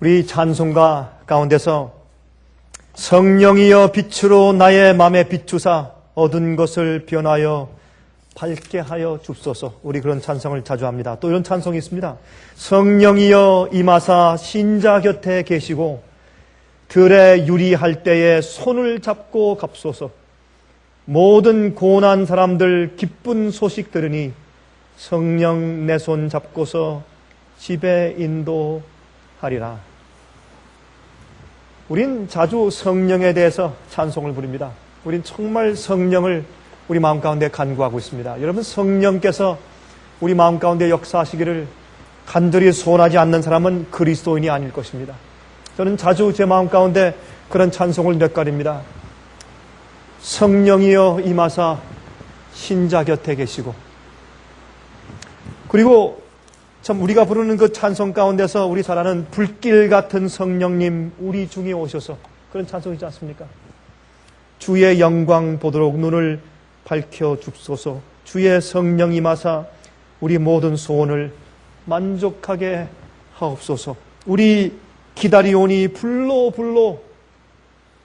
우리 찬송가 가운데서 성령이여 빛으로 나의 맘에 비추사 어두운 것을 변하여 밝게 하여 줍소서. 우리 그런 찬송을 자주 합니다. 또 이런 찬송이 있습니다. 성령이여 임하사 신자 곁에 계시고 들에 유리할 때에 손을 잡고 갑소서. 모든 고난 사람들 기쁜 소식 들으니 성령 내 손 잡고서 집에 인도하리라. 우린 자주 성령에 대해서 찬송을 부릅니다. 우린 정말 성령을 우리 마음 가운데 간구하고 있습니다. 여러분, 성령께서 우리 마음 가운데 역사하시기를 간절히 소원하지 않는 사람은 그리스도인이 아닐 것입니다. 저는 자주 제 마음 가운데 그런 찬송을 몇 가립니다. 성령이여 임하사 신자 곁에 계시고, 그리고 참 우리가 부르는 그 찬송 가운데서 우리 잘 아는 불길 같은 성령님 우리 중에 오셔서, 그런 찬송이지 않습니까? 주의 영광 보도록 눈을 밝혀 줍소서. 주의 성령 임하사 우리 모든 소원을 만족하게 하옵소서. 우리 기다리오니 불로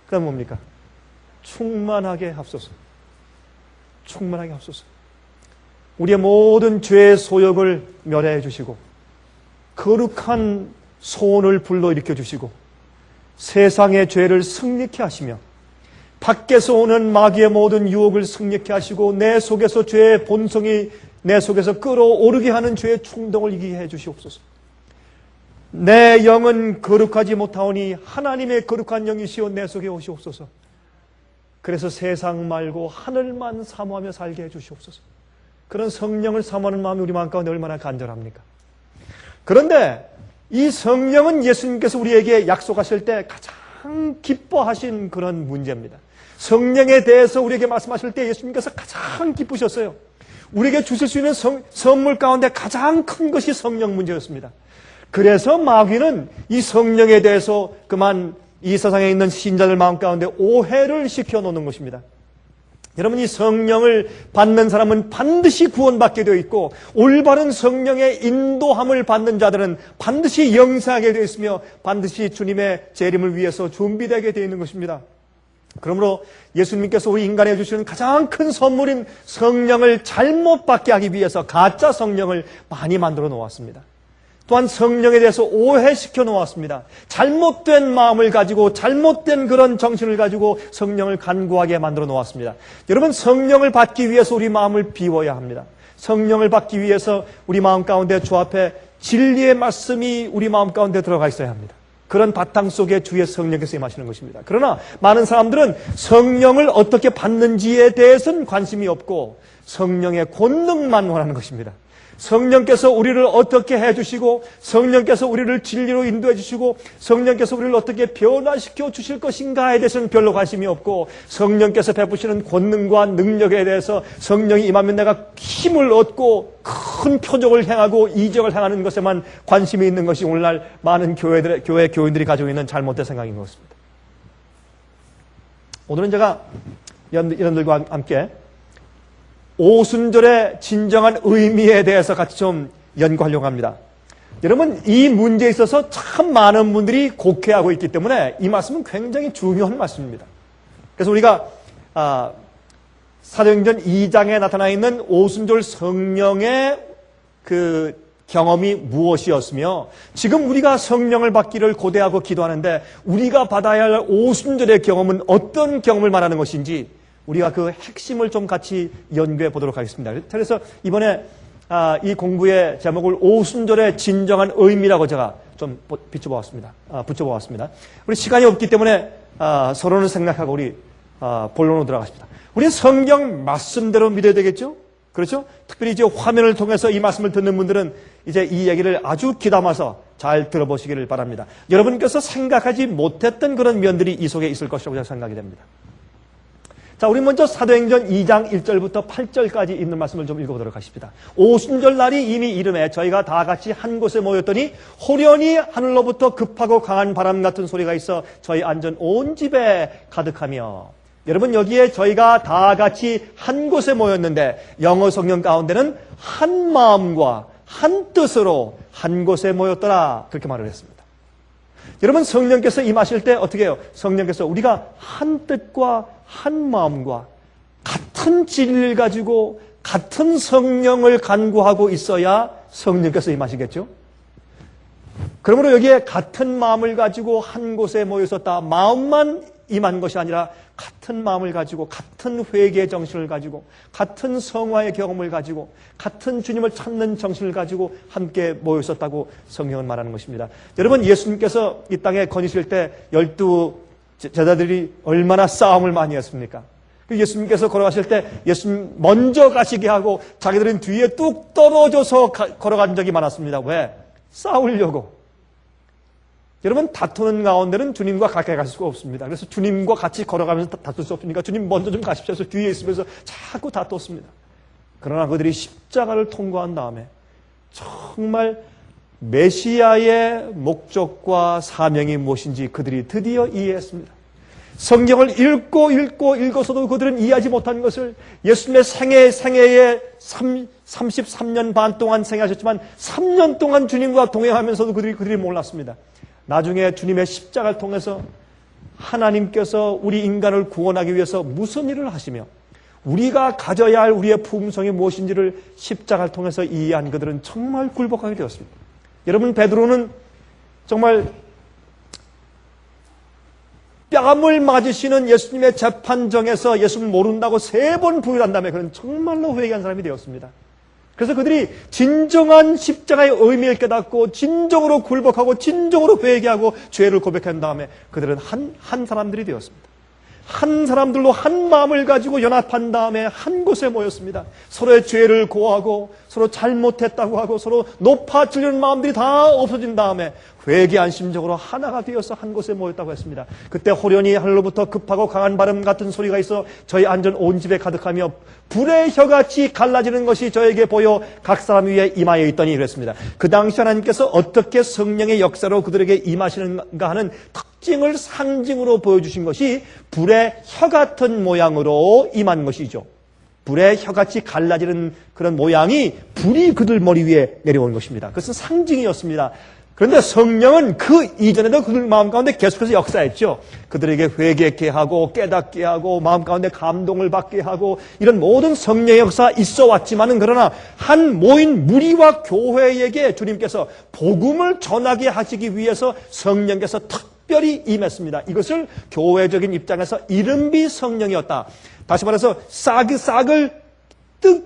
그럼 뭡니까? 충만하게 하옵소서. 충만하게 하옵소서. 우리의 모든 죄의 소욕을 멸해 주시고 거룩한 소원을 불러일으켜 주시고 세상의 죄를 승리케 하시며 밖에서 오는 마귀의 모든 유혹을 승리케 하시고 내 속에서 죄의 본성이 내 속에서 끌어오르게 하는 죄의 충동을 이기게 해 주시옵소서. 내 영은 거룩하지 못하오니 하나님의 거룩한 영이시여 내 속에 오시옵소서. 그래서 세상 말고 하늘만 사모하며 살게 해 주시옵소서. 그런 성령을 사모하는 마음이 우리 마음 가운데 얼마나 간절합니까? 그런데 이 성령은 예수님께서 우리에게 약속하실 때 가장 기뻐하신 그런 문제입니다. 성령에 대해서 우리에게 말씀하실 때 예수님께서 가장 기쁘셨어요. 우리에게 주실 수 있는 선물 가운데 가장 큰 것이 성령 문제였습니다. 그래서 마귀는 이 성령에 대해서 그만 이 세상에 있는 신자들 마음 가운데 오해를 시켜놓는 것입니다. 여러분, 이 성령을 받는 사람은 반드시 구원받게 되어 있고 올바른 성령의 인도함을 받는 자들은 반드시 영생하게 되어 있으며 반드시 주님의 재림을 위해서 준비되게 되어 있는 것입니다. 그러므로 예수님께서 우리 인간에 주시는 가장 큰 선물인 성령을 잘못 받게 하기 위해서 가짜 성령을 많이 만들어 놓았습니다. 또한 성령에 대해서 오해시켜 놓았습니다. 잘못된 마음을 가지고 잘못된 그런 정신을 가지고 성령을 간구하게 만들어 놓았습니다. 여러분, 성령을 받기 위해서 우리 마음을 비워야 합니다. 성령을 받기 위해서 우리 마음 가운데 주 앞에 진리의 말씀이 우리 마음 가운데 들어가 있어야 합니다. 그런 바탕 속에 주의 성령께서 임하시는 것입니다. 그러나 많은 사람들은 성령을 어떻게 받는지에 대해서는 관심이 없고 성령의 권능만 원하는 것입니다. 성령께서 우리를 어떻게 해주시고 성령께서 우리를 진리로 인도해 주시고 성령께서 우리를 어떻게 변화시켜 주실 것인가에 대해서는 별로 관심이 없고 성령께서 베푸시는 권능과 능력에 대해서 성령이 임하면 내가 힘을 얻고 큰 표적을 행하고 이적을 행하는 것에만 관심이 있는 것이 오늘날 많은 교회 교인들이 가지고 있는 잘못된 생각인 것 같습니다. 오늘은 제가 여러분들과 함께 오순절의 진정한 의미에 대해서 같이 좀 연구하려고 합니다. 여러분, 이 문제에 있어서 참 많은 분들이 곡해하고 있기 때문에 이 말씀은 굉장히 중요한 말씀입니다. 그래서 우리가 사도행전 2장에 나타나 있는 오순절 성령의 그 경험이 무엇이었으며 지금 우리가 성령을 받기를 고대하고 기도하는데 우리가 받아야 할 오순절의 경험은 어떤 경험을 말하는 것인지 우리가 그 핵심을 좀 같이 연구해 보도록 하겠습니다. 그래서 이번에 이 공부의 제목을 오순절의 진정한 의미라고 제가 좀 붙여보았습니다. 우리 시간이 없기 때문에 서로는 생각하고 우리 본론으로 들어가십니다. 우리 성경 말씀대로 믿어야 되겠죠? 그렇죠? 특별히 이제 화면을 통해서 이 말씀을 듣는 분들은 이제 이 얘기를 아주 귀담아서 잘 들어보시기를 바랍니다. 여러분께서 생각하지 못했던 그런 면들이 이 속에 있을 것이라고 제가 생각이 됩니다. 자, 우리 먼저 사도행전 2장 1절부터 8절까지 있는 말씀을 좀 읽어보도록 하십니다. 오순절 날이 이미 이름에 저희가 다 같이 한 곳에 모였더니 호련히 하늘로부터 급하고 강한 바람 같은 소리가 있어 저희 앉은 온 집에 가득하며. 여러분, 여기에 저희가 다 같이 한 곳에 모였는데 영어 성경 가운데는 한 마음과 한 뜻으로 한 곳에 모였더라 그렇게 말을 했습니다. 여러분, 성령께서 임하실 때 어떻게 해요? 성령께서 우리가 한 뜻과 한 마음과 같은 진리를 가지고 같은 성령을 간구하고 있어야 성령께서 임하시겠죠? 그러므로 여기에 같은 마음을 가지고 한 곳에 모였었다. 마음만 임한 것이 아니라 같은 마음을 가지고 같은 회개의 정신을 가지고 같은 성화의 경험을 가지고 같은 주님을 찾는 정신을 가지고 함께 모였었다고 성경은 말하는 것입니다. 여러분, 예수님께서 이 땅에 거니실 때 12 제자들이 얼마나 싸움을 많이 했습니까? 예수님께서 걸어가실 때 예수님 먼저 가시게 하고 자기들은 뒤에 뚝 떨어져서 걸어간 적이 많았습니다. 왜? 싸우려고. 여러분, 다투는 가운데는 주님과 가까이 갈 수가 없습니다. 그래서 주님과 같이 걸어가면서 다툴 수 없으니까 주님 먼저 좀 가십시오 해서 뒤에 있으면서 자꾸 다퉜습니다. 그러나 그들이 십자가를 통과한 다음에 정말 메시아의 목적과 사명이 무엇인지 그들이 드디어 이해했습니다. 성경을 읽고서도 그들은 이해하지 못한 것을 예수님의 생애에 33년 반 동안 생애하셨지만 3년 동안 주님과 동행하면서도 그들이 몰랐습니다. 나중에 주님의 십자가를 통해서 하나님께서 우리 인간을 구원하기 위해서 무슨 일을 하시며 우리가 가져야 할 우리의 품성이 무엇인지를 십자가를 통해서 이해한 그들은 정말 굴복하게 되었습니다. 여러분, 베드로는 정말 뺨을 맞으시는 예수님의 재판정에서 예수를 모른다고 3번 부인한 다음에 그는 정말로 회개한 사람이 되었습니다. 그래서 그들이 진정한 십자가의 의미를 깨닫고 진정으로 굴복하고 진정으로 회개하고 죄를 고백한 다음에 그들은 한 사람들이 되었습니다. 한 사람들로 한 마음을 가지고 연합한 다음에 한 곳에 모였습니다. 서로의 죄를 고하고 서로 잘못했다고 하고 서로 높아지려는 마음들이 다 없어진 다음에 회개한 심정으로 하나가 되어서 한 곳에 모였다고 했습니다. 그때 호련히 하늘로부터 급하고 강한 바람 같은 소리가 있어 저희 안전 온 집에 가득하며 불의 혀같이 갈라지는 것이 저에게 보여 각 사람 위에 임하여 있더니 이랬습니다. 그 당시 하나님께서 어떻게 성령의 역사로 그들에게 임하시는가 하는 특징을 상징으로 보여주신 것이 불의 혀 같은 모양으로 임한 것이죠. 불의 혀같이 갈라지는 그런 모양이 불이 그들 머리 위에 내려온 것입니다. 그것은 상징이었습니다. 그런데 성령은 그 이전에도 그들 마음 가운데 계속해서 역사했죠. 그들에게 회개케 하고 깨닫게 하고 마음 가운데 감동을 받게 하고 이런 모든 성령의 역사 있어 왔지만은 그러나 한 모인 무리와 교회에게 주님께서 복음을 전하게 하시기 위해서 성령께서 특별히 임했습니다. 이것을 교회적인 입장에서 이른비 성령이었다. 다시 말해서 싹을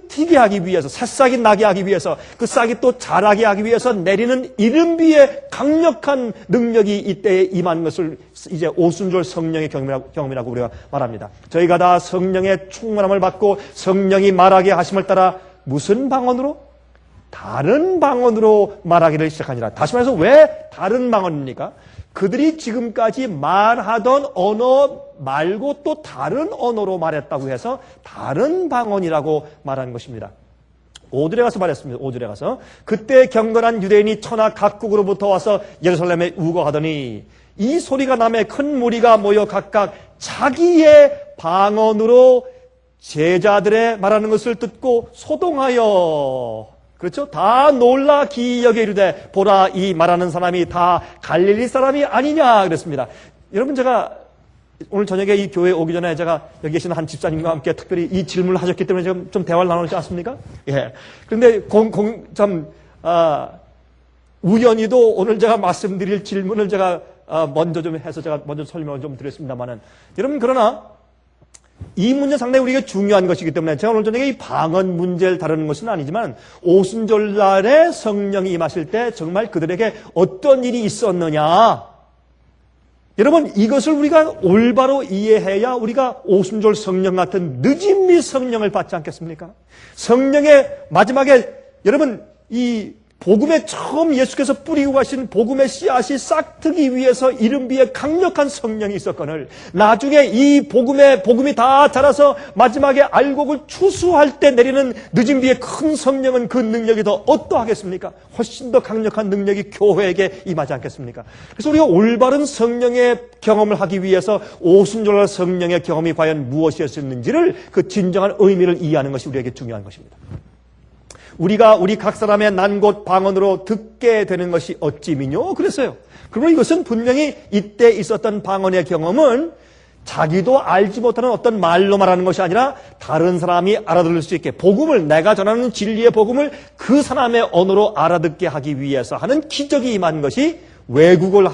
튀게 하기 위해서, 새싹이 나게 하기 위해서, 그 싹이 또 자라게 하기 위해서 내리는 이른비의 강력한 능력이 이때에 임한 것을 이제 오순절 성령의 경험이라고 우리가 말합니다. 저희가 다 성령의 충만함을 받고 성령이 말하게 하심을 따라 무슨 방언으로? 다른 방언으로 말하기를 시작하니라. 다시 말해서 왜 다른 방언입니까? 그들이 지금까지 말하던 언어 말고 또 다른 언어로 말했다고 해서 다른 방언이라고 말하는 것입니다. 5절에 가서 말했습니다. 5절에 가서 그때 경건한 유대인이 천하 각국으로부터 와서 예루살렘에 우거하더니 이 소리가 나매 큰 무리가 모여 각각 자기의 방언으로 제자들의 말하는 것을 듣고 소동하여 그렇죠? 다 놀라 기이하게 이르되 보라 이 말하는 사람이 다 갈릴리 사람이 아니냐 그랬습니다. 여러분, 제가 오늘 저녁에 이 교회에 오기 전에 제가 여기 계시는 한 집사님과 함께 특별히 이 질문을 하셨기 때문에 지금 좀 대화를 나누지 않습니까? 예. 그런데 우연히도 오늘 제가 말씀드릴 질문을 제가 먼저 좀 해서 제가 먼저 설명을 좀 드렸습니다만은 여러분, 그러나 이 문제 상당히 우리에게 중요한 것이기 때문에 제가 오늘 저녁에 이 방언 문제를 다루는 것은 아니지만 오순절날에 성령이 임하실 때 정말 그들에게 어떤 일이 있었느냐, 여러분, 이것을 우리가 올바로 이해해야 우리가 오순절 성령 같은 늦은미 성령을 받지 않겠습니까? 성령의 마지막에 여러분, 이 복음에 처음 예수께서 뿌리고 가신 복음의 씨앗이 싹트기 위해서 이른비에 강력한 성령이 있었거늘 나중에 이 복음이 다 자라서 마지막에 알곡을 추수할 때 내리는 늦은비의 큰 성령은 그 능력이 더 어떠하겠습니까? 훨씬 더 강력한 능력이 교회에게 임하지 않겠습니까? 그래서 우리가 올바른 성령의 경험을 하기 위해서 오순절날 성령의 경험이 과연 무엇이었는지를 그 진정한 의미를 이해하는 것이 우리에게 중요한 것입니다. 우리가 우리 각 사람의 난 곳 방언으로 듣게 되는 것이 어찌미뇨? 그랬어요. 그러나 이것은 분명히 이때 있었던 방언의 경험은 자기도 알지 못하는 어떤 말로 말하는 것이 아니라 다른 사람이 알아들을 수 있게 복음을, 내가 전하는 진리의 복음을 그 사람의 언어로 알아듣게 하기 위해서 하는 기적이 임한 것이, 외국을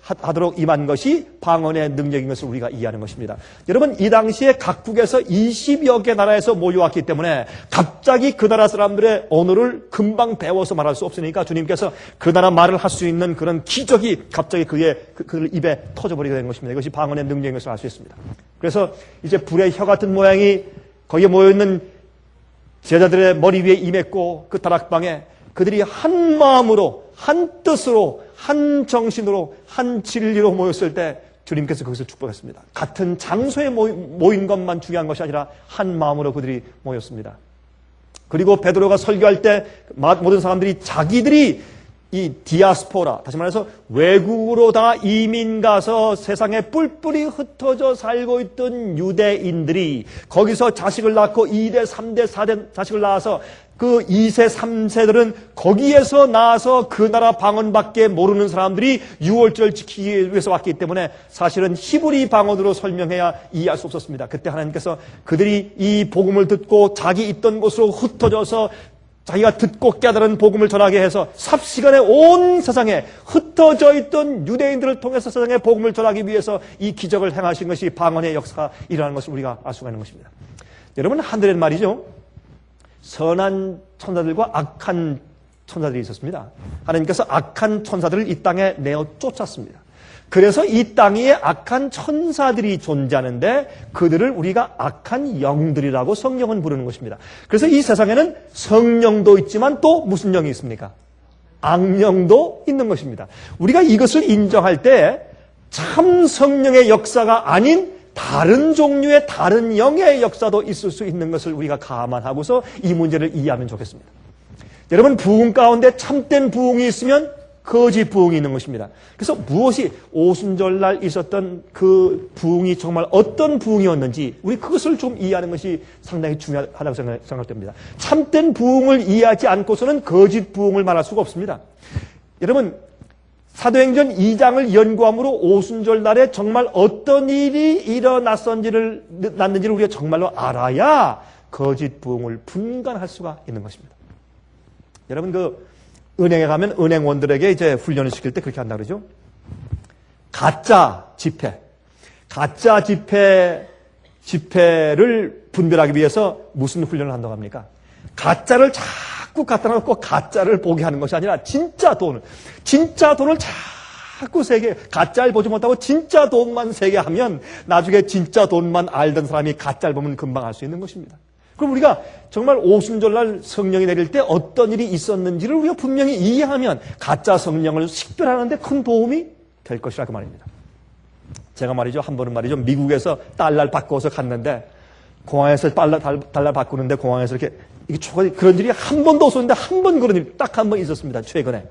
하도록 임한 것이 방언의 능력인 것을 우리가 이해하는 것입니다. 여러분, 이 당시에 각국에서 20여 개 나라에서 모여왔기 때문에 갑자기 그 나라 사람들의 언어를 금방 배워서 말할 수 없으니까 주님께서 그 나라 말을 할 수 있는 그런 기적이 갑자기 그 입에 터져버리게 된 것입니다. 이것이 방언의 능력인 것을 알 수 있습니다. 그래서 이제 불의 혀 같은 모양이 거기에 모여있는 제자들의 머리 위에 임했고, 그 다락방에 그들이 한 마음으로, 한 뜻으로, 한 정신으로, 한 진리로 모였을 때 주님께서 거기서 축복했습니다. 같은 장소에 모인 것만 중요한 것이 아니라 한 마음으로 그들이 모였습니다. 그리고 베드로가 설교할 때 모든 사람들이 자기들이 이 디아스포라, 다시 말해서 외국으로 다 이민 가서 세상에 뿔뿔이 흩어져 살고 있던 유대인들이 거기서 자식을 낳고 2대, 3대, 4대 자식을 낳아서 그 2세, 3세들은 거기에서 나와서 그 나라 방언밖에 모르는 사람들이 유월절 지키기 위해서 왔기 때문에 사실은 히브리 방언으로 설명해야 이해할 수 없었습니다. 그때 하나님께서 그들이 이 복음을 듣고 자기 있던 곳으로 흩어져서 자기가 듣고 깨달은 복음을 전하게 해서 삽시간에 온 세상에 흩어져 있던 유대인들을 통해서 세상에 복음을 전하기 위해서 이 기적을 행하신 것이 방언의 역사가 일어나는 것을 우리가 알 수가 있는 것입니다. 여러분, 하늘엔 말이죠, 선한 천사들과 악한 천사들이 있었습니다. 하나님께서 악한 천사들을 이 땅에 내어 쫓았습니다. 그래서 이 땅에 악한 천사들이 존재하는데 그들을 우리가 악한 영들이라고 성경은 부르는 것입니다. 그래서 이 세상에는 성령도 있지만 또 무슨 영이 있습니까? 악령도 있는 것입니다. 우리가 이것을 인정할 때 참 성령의 역사가 아닌 다른 종류의 다른 영의 역사도 있을 수 있는 것을 우리가 감안하고서 이 문제를 이해하면 좋겠습니다. 여러분, 부흥 가운데 참된 부흥이 있으면 거짓 부흥이 있는 것입니다. 그래서 무엇이 오순절날 있었던 그 부흥이 정말 어떤 부흥이었는지 우리 그것을 좀 이해하는 것이 상당히 중요하다고 생각됩니다. 참된 부흥을 이해하지 않고서는 거짓 부흥을 말할 수가 없습니다. 여러분, 사도행전 2장을 연구함으로 오순절날에 정말 어떤 일이 일어났는지를 우리가 정말로 알아야 거짓 부흥을 분간할 수가 있는 것입니다. 여러분, 은행에 가면 은행원들에게 이제 훈련을 시킬 때 그렇게 한다 그러죠. 가짜 지폐를 분별하기 위해서 무슨 훈련을 한다고 합니까? 가짜를 자꾸 갖다 놓고 가짜를 보게 하는 것이 아니라 진짜 돈을 자꾸 세게, 가짜를 보지 못하고 진짜 돈만 세게 하면 나중에 진짜 돈만 알던 사람이 가짜를 보면 금방 알 수 있는 것입니다. 그럼 우리가 정말 오순절날 성령이 내릴 때 어떤 일이 있었는지를 우리가 분명히 이해하면 가짜 성령을 식별하는 데 큰 도움이 될 것이라 그 말입니다. 제가 말이죠, 한 번은 말이죠, 미국에서 달러를 바꿔서 갔는데 공항에서 달러 바꾸는데 공항에서 이렇게 그런 일이 한 번도 없었는데 한 번 그런 일이 딱 한 번 있었습니다. 최근에.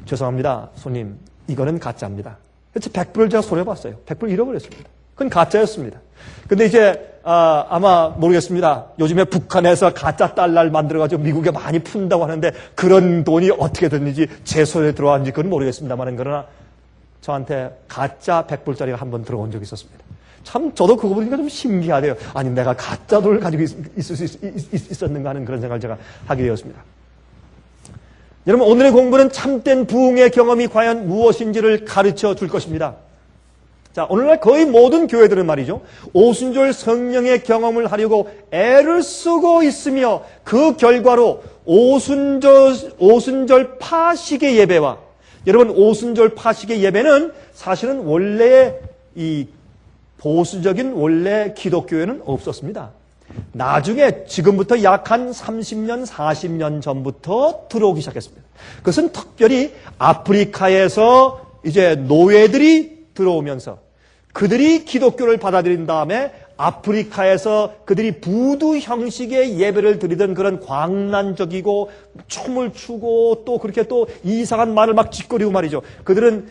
죄송합니다, 손님, 이거는 가짜입니다. 그래서 100불을 제가 손해봤어요. 100불 잃어버렸습니다. 그건 가짜였습니다. 근데 이제 아마 모르겠습니다. 요즘에 북한에서 가짜 달러를 만들어가지고 미국에 많이 푼다고 하는데 그런 돈이 어떻게 됐는지 제 손에 들어왔는지 그건 모르겠습니다만, 그러나 저한테 가짜 100불짜리가 한 번 들어온 적이 있었습니다. 참 저도 그거 보니까 좀 신기하대요. 아니, 내가 가짜 돈을 가지고 있을 수 있었는가 하는 그런 생각을 제가 하게 되었습니다. 여러분, 오늘의 공부는 참된 부흥의 경험이 과연 무엇인지를 가르쳐 줄 것입니다. 자, 오늘날 거의 모든 교회들은 말이죠, 오순절 성령의 경험을 하려고 애를 쓰고 있으며 그 결과로 오순절 파식의 예배와, 여러분, 오순절 파식의 예배는 사실은 원래 이 보수적인 원래 기독교에는 없었습니다. 나중에 지금부터 약 한 30년, 40년 전부터 들어오기 시작했습니다. 그것은 특별히 아프리카에서 이제 노예들이 들어오면서 그들이 기독교를 받아들인 다음에 아프리카에서 그들이 부두 형식의 예배를 드리던 그런 광란적이고 춤을 추고 또 그렇게 또 이상한 말을 막 짓거리고 말이죠. 그들은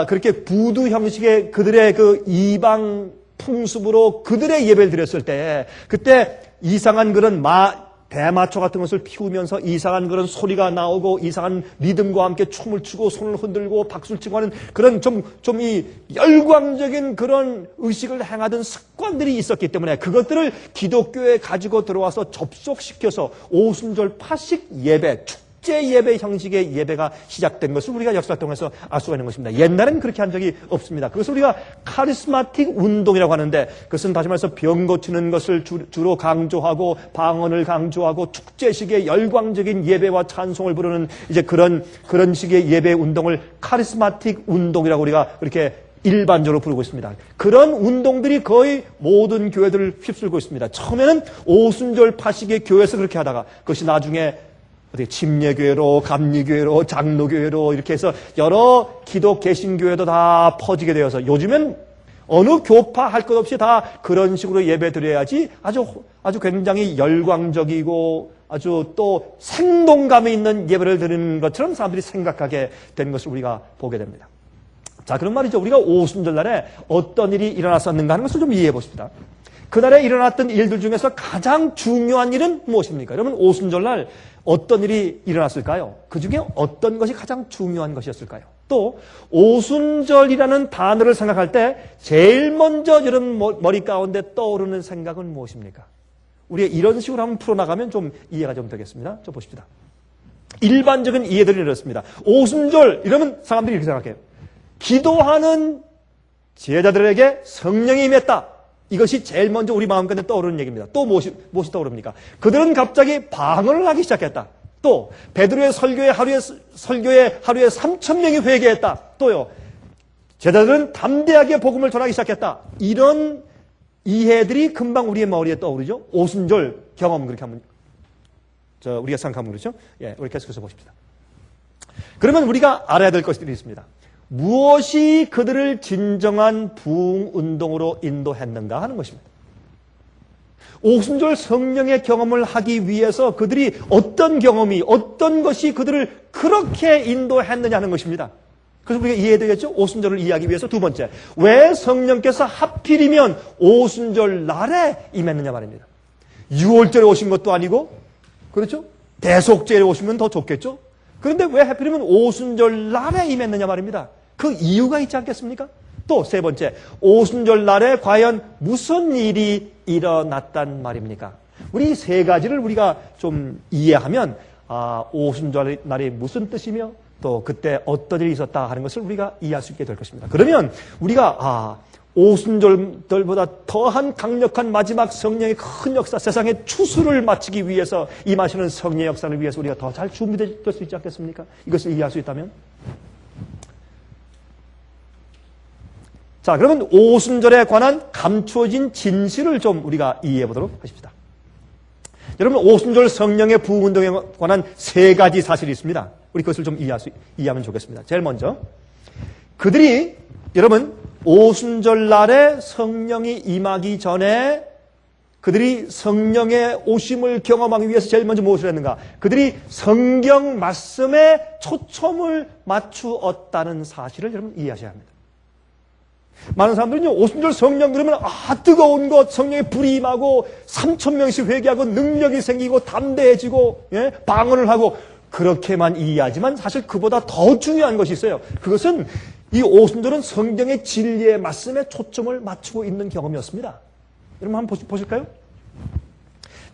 그렇게 부두 형식의 그들의 그 이방 풍습으로 그들의 예배를 드렸을 때 그때 이상한 그런 대마초 같은 것을 피우면서 이상한 그런 소리가 나오고 이상한 리듬과 함께 춤을 추고 손을 흔들고 박수를 치고 하는 그런 좀 이 열광적인 그런 의식을 행하던 습관들이 있었기 때문에 그것들을 기독교에 가지고 들어와서 접속시켜서 오순절 파식 예배, 축제 예배 형식의 예배가 시작된 것을 우리가 역사를 통해서 알 수가 있는 것입니다. 옛날에는 그렇게 한 적이 없습니다. 그것을 우리가 카리스마틱 운동이라고 하는데 그것은 다시 말해서 병 고치는 것을 주로 강조하고 방언을 강조하고 축제식의 열광적인 예배와 찬송을 부르는 이제 그런 식의 예배 운동을 카리스마틱 운동이라고 우리가 그렇게 일반적으로 부르고 있습니다. 그런 운동들이 거의 모든 교회들을 휩쓸고 있습니다. 처음에는 오순절 파식의 교회에서 그렇게 하다가 그것이 나중에 침례교회로, 감리교회로, 장로교회로 이렇게 해서 여러 기독 개신교회도 다 퍼지게 되어서 요즘엔 어느 교파 할 것 없이 다 그런 식으로 예배 드려야지 아주 굉장히 열광적이고 아주 또 생동감이 있는 예배를 드리는 것처럼 사람들이 생각하게 된 것을 우리가 보게 됩니다. 자, 그런 말이죠. 우리가 오순절 날에 어떤 일이 일어났었는가 하는 것을 좀 이해해 보십시다. 그날에 일어났던 일들 중에서 가장 중요한 일은 무엇입니까? 여러분, 오순절 날 어떤 일이 일어났을까요? 그 중에 어떤 것이 가장 중요한 것이었을까요? 또 오순절이라는 단어를 생각할 때 제일 먼저 여러분 머리 가운데 떠오르는 생각은 무엇입니까? 우리가 이런 식으로 한번 풀어나가면 좀 이해가 좀 되겠습니다. 좀 보십시다. 일반적인 이해들이 이렇습니다. 오순절 이러면 사람들이 이렇게 생각해요. 기도하는 제자들에게 성령이 임했다. 이것이 제일 먼저 우리 마음가운데 떠오르는 얘기입니다. 또 무엇이 떠오릅니까? 그들은 갑자기 방언을 하기 시작했다. 또 베드로의 설교에 하루에 3,000명이 회개했다. 또요. 제자들은 담대하게 복음을 전하기 시작했다. 이런 이해들이 금방 우리의 머리에 떠오르죠. 오순절 경험 그렇게 하면 우리가 생각하면 그렇죠. 예, 우리 계속해서 보십시다. 그러면 우리가 알아야 될 것들이 있습니다. 무엇이 그들을 진정한 부흥운동으로 인도했는가 하는 것입니다. 오순절 성령의 경험을 하기 위해서 그들이 어떤 경험이 어떤 것이 그들을 그렇게 인도했느냐 하는 것입니다. 그래서 우리가 이해해야 되겠죠? 오순절을 이해하기 위해서 두 번째, 왜 성령께서 하필이면 오순절 날에 임했느냐 말입니다. 6월절에 오신 것도 아니고 그렇죠? 대속절에 오시면 더 좋겠죠? 그런데 왜 하필이면 오순절 날에 임했느냐 말입니다. 그 이유가 있지 않겠습니까? 또 세 번째, 오순절 날에 과연 무슨 일이 일어났단 말입니까? 우리 세 가지를 우리가 좀 이해하면 오순절 날이 무슨 뜻이며 또 그때 어떤 일이 있었다 하는 것을 우리가 이해할 수 있게 될 것입니다. 그러면 우리가 오순절보다 더한 강력한 마지막 성령의 큰 역사, 세상의 추수를 마치기 위해서 임하시는 성령의 역사를 위해서 우리가 더 잘 준비될 수 있지 않겠습니까? 이것을 이해할 수 있다면? 자, 그러면 오순절에 관한 감추어진 진실을 좀 우리가 이해해 보도록 하십시다. 여러분, 오순절 성령의 부흥운동에 관한 세 가지 사실이 있습니다. 우리 그것을 좀 이해하면 좋겠습니다. 제일 먼저, 그들이 여러분 오순절 날에 성령이 임하기 전에 그들이 성령의 오심을 경험하기 위해서 제일 먼저 무엇을 했는가? 그들이 성경 말씀에 초점을 맞추었다는 사실을 여러분 이해하셔야 합니다. 많은 사람들은요, 오순절 성령 그러면 뜨거운 것, 성령의 불이 임하고 3,000명씩 회개하고 능력이 생기고 담대해지고 방언을 하고 그렇게만 이해하지만 사실 그보다 더 중요한 것이 있어요. 그것은 이 오순절은 성경의 진리의 말씀에 초점을 맞추고 있는 경험이었습니다. 여러분 한번 보실까요?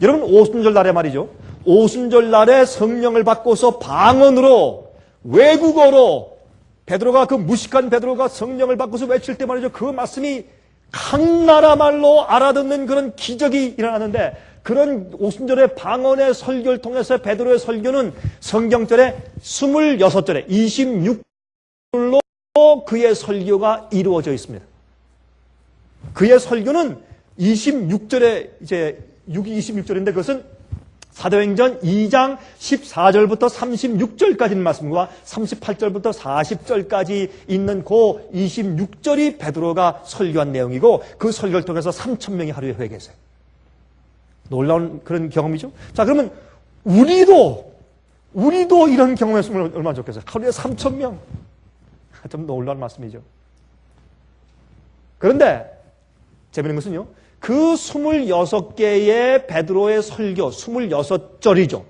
여러분 오순절 날에 말이죠. 오순절 날에 성령을 받고서 방언으로 외국어로 베드로가 그 무식한 베드로가 성령을 받고서 외칠 때 말이죠. 그 말씀이 각 나라 말로 알아듣는 그런 기적이 일어나는데 그런 오순절의 방언의 설교를 통해서 베드로의 설교는 성경절에 26절에 26절로 그의 설교가 이루어져 있습니다. 그의 설교는 26절에 이제 26절인데 그것은 사도행전 2장 14절부터 36절까지 있는 말씀과 38절부터 40절까지 있는 그 26절이 베드로가 설교한 내용이고 그 설교를 통해서 3,000명이 하루에 회개했어요. 놀라운 그런 경험이죠. 자, 그러면 우리도 이런 경험했으면 얼마나 좋겠어요. 하루에 3,000명. 좀 놀라운 말씀이죠. 그런데 재미있는 것은요. 그 26개의 베드로의 설교, 26절이죠.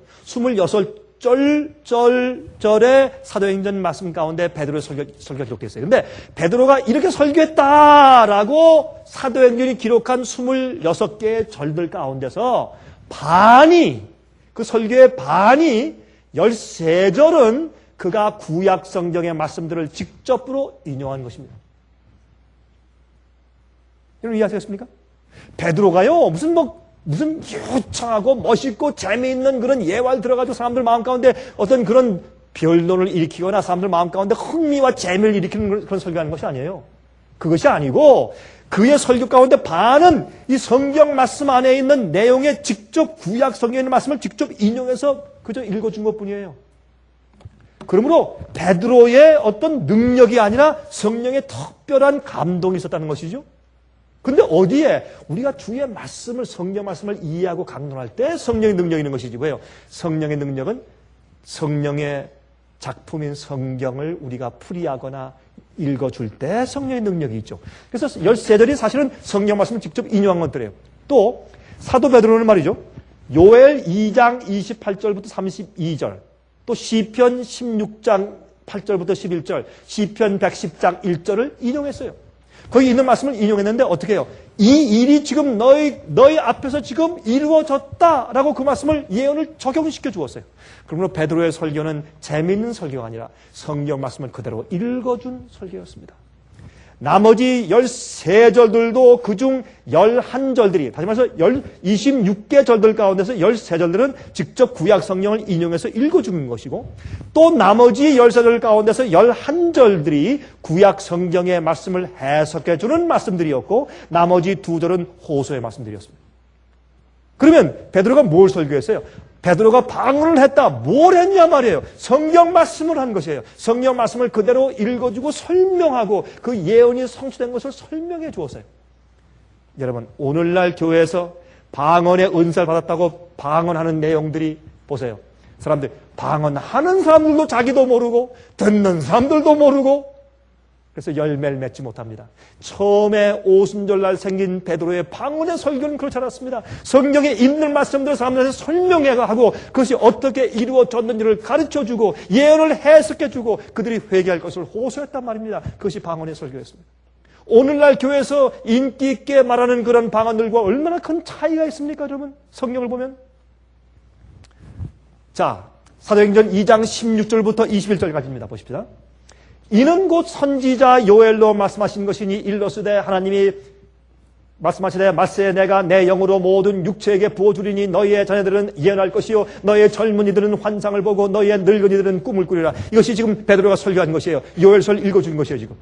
26절의 사도행전 말씀 가운데 베드로의 설교가 기록되어 있어요. 근데 베드로가 이렇게 설교했다라고 사도행전이 기록한 26개의 절들 가운데서 그 설교의 반이 13절은 그가 구약 성경의 말씀들을 직접으로 인용한 것입니다. 여러분 이해하시겠습니까? 베드로가요, 무슨 유창하고 멋있고 재미있는 그런 예화를 들어가지고 사람들 마음 가운데 어떤 그런 변론을 일으키거나 사람들 마음 가운데 흥미와 재미를 일으키는 그런 설교하는 것이 아니에요. 그것이 아니고 그의 설교 가운데 반은 이 성경 말씀 안에 있는 내용의 직접 구약 성경에 있는 말씀을 직접 인용해서 그저 읽어준 것뿐이에요. 그러므로 베드로의 어떤 능력이 아니라 성령의 특별한 감동이 있었다는 것이죠. 근데 어디에 우리가 주의 말씀을, 성경 말씀을 이해하고 강론할 때 성령의 능력이 있는 것이지 왜요? 성령의 능력은 성령의 작품인 성경을 우리가 풀이하거나 읽어줄 때 성령의 능력이 있죠. 그래서 13절이 사실은 성경 말씀을 직접 인용한 것들이에요. 또 사도 베드로는 말이죠. 요엘 2장 28절부터 32절, 또 시편 16장 8절부터 11절, 시편 110장 1절을 인용했어요. 거기 있는 말씀을 인용했는데 어떻게 해요? 이 일이 지금 너희 앞에서 지금 이루어졌다라고 그 말씀을 예언을 적용시켜 주었어요. 그러므로 베드로의 설교는 재미있는 설교가 아니라 성경 말씀을 그대로 읽어준 설교였습니다. 나머지 13절들도 그중 11절들이, 다시 말해서 26개 절들 가운데서 13절들은 직접 구약 성경을 인용해서 읽어주는 것이고, 또 나머지 13절 가운데서 11절들이 구약 성경의 말씀을 해석해주는 말씀들이었고, 나머지 2절은 호소의 말씀들이었습니다. 그러면 베드로가 뭘 설교했어요? 베드로가 방언을 했다. 뭘 했냐 말이에요. 성경 말씀을 한 것이에요. 성경 말씀을 그대로 읽어주고 설명하고 그 예언이 성취된 것을 설명해 주었어요. 여러분, 오늘날 교회에서 방언의 은사를 받았다고 방언하는 내용들이 보세요. 사람들, 방언하는 사람들도 자기도 모르고 듣는 사람들도 모르고 그래서 열매를 맺지 못합니다. 처음에 오순절날 생긴 베드로의 방언의 설교는 그렇지 않았습니다. 성경에 있는 말씀들을 사람들한테 설명하고 그것이 어떻게 이루어졌는지를 가르쳐주고 예언을 해석해주고 그들이 회개할 것을 호소했단 말입니다. 그것이 방언의 설교였습니다. 오늘날 교회에서 인기 있게 말하는 그런 방언들과 얼마나 큰 차이가 있습니까, 여러분? 성경을 보면. 자, 사도행전 2장 16절부터 21절까지입니다. 보십시다. 이는 곧 선지자 요엘로 말씀하신 것이니 일러스되 하나님이 말씀하시되 말세 내가 내 영으로 모든 육체에게 부어주리니 너희의 자녀들은 예언할 것이요 너희의 젊은이들은 환상을 보고 너희의 늙은이들은 꿈을 꾸리라. 이것이 지금 베드로가 설교한 것이에요. 요엘서를 읽어준 것이에요. 지금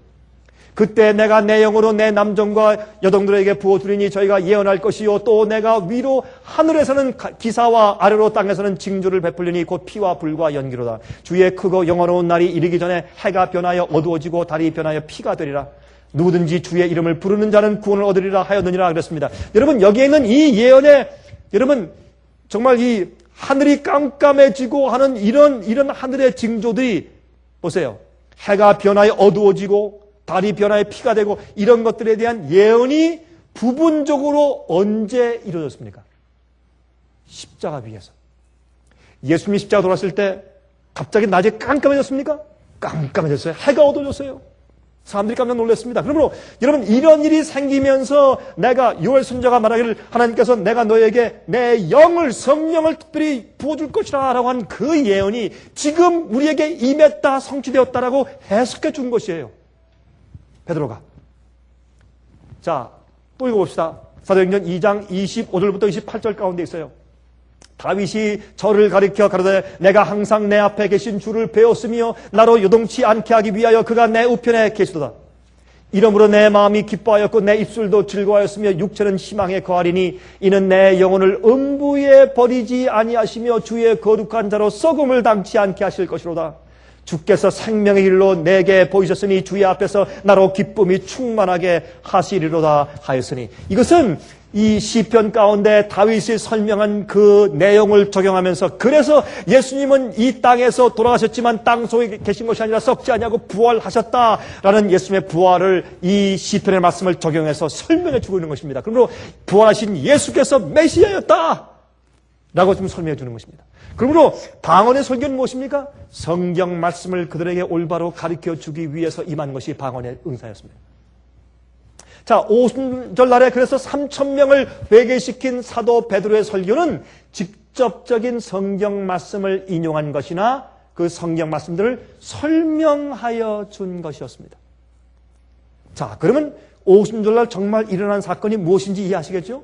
그때 내가 내 영으로 내 남종과 여동들에게 부어주리니 저희가 예언할 것이요 또 내가 위로 하늘에서는 기사와 아래로 땅에서는 징조를 베풀리니 곧 피와 불과 연기로다. 주의 크고 영원로운 날이 이르기 전에 해가 변하여 어두워지고 달이 변하여 피가 되리라. 누구든지 주의 이름을 부르는 자는 구원을 얻으리라 하였느니라 그랬습니다. 여러분, 여기에 있는 이 예언에 여러분 정말 이 하늘이 깜깜해지고 하는 이런 하늘의 징조들이 보세요. 해가 변하여 어두워지고 달이 변화에 피가 되고 이런 것들에 대한 예언이 부분적으로 언제 이루어졌습니까? 십자가 위에서. 예수님이 십자가 돌았을 때 갑자기 낮에 깜깜해졌습니까? 깜깜해졌어요. 해가 어두워졌어요. 사람들이 깜짝 놀랐습니다. 그러므로 여러분 이런 일이 생기면서 내가 요엘 선지자가 말하기를 하나님께서 내가 너에게 내 영을 성령을 특별히 부어줄 것이라 라고 한 그 예언이 지금 우리에게 임했다 성취되었다라고 해석해 준 것이에요. 베드로가. 자, 또 읽어봅시다. 사도행전 2장 25절부터 28절 가운데 있어요. 다윗이 저를 가리켜 가로되 내가 항상 내 앞에 계신 주를 배웠으며 나로 요동치 않게 하기 위하여 그가 내 우편에 계시도다. 이러므로 내 마음이 기뻐하였고 내 입술도 즐거워하였으며 육체는 희망에 거하리니 이는 내 영혼을 음부에 버리지 아니하시며 주의 거룩한 자로 썩음을 당치 않게 하실 것이로다. 주께서 생명의 길로 내게 보이셨으니 주의 앞에서 나로 기쁨이 충만하게 하시리로다 하였으니, 이것은 이 시편 가운데 다윗이 설명한 그 내용을 적용하면서, 그래서 예수님은 이 땅에서 돌아가셨지만 땅 속에 계신 것이 아니라 썩지 아니하고 부활하셨다라는 예수님의 부활을 이 시편의 말씀을 적용해서 설명해 주고 있는 것입니다. 그러므로 부활하신 예수께서 메시아였다 라고 지금 설명해 주는 것입니다. 그러므로 방언의 설교는 무엇입니까? 성경 말씀을 그들에게 올바로 가르쳐 주기 위해서 임한 것이 방언의 은사였습니다. 자, 오순절 날에 그래서 3,000명을 회개시킨 사도 베드로의 설교는 직접적인 성경 말씀을 인용한 것이나 그 성경 말씀들을 설명하여 준 것이었습니다. 자, 그러면 오순절 날 정말 일어난 사건이 무엇인지 이해하시겠죠?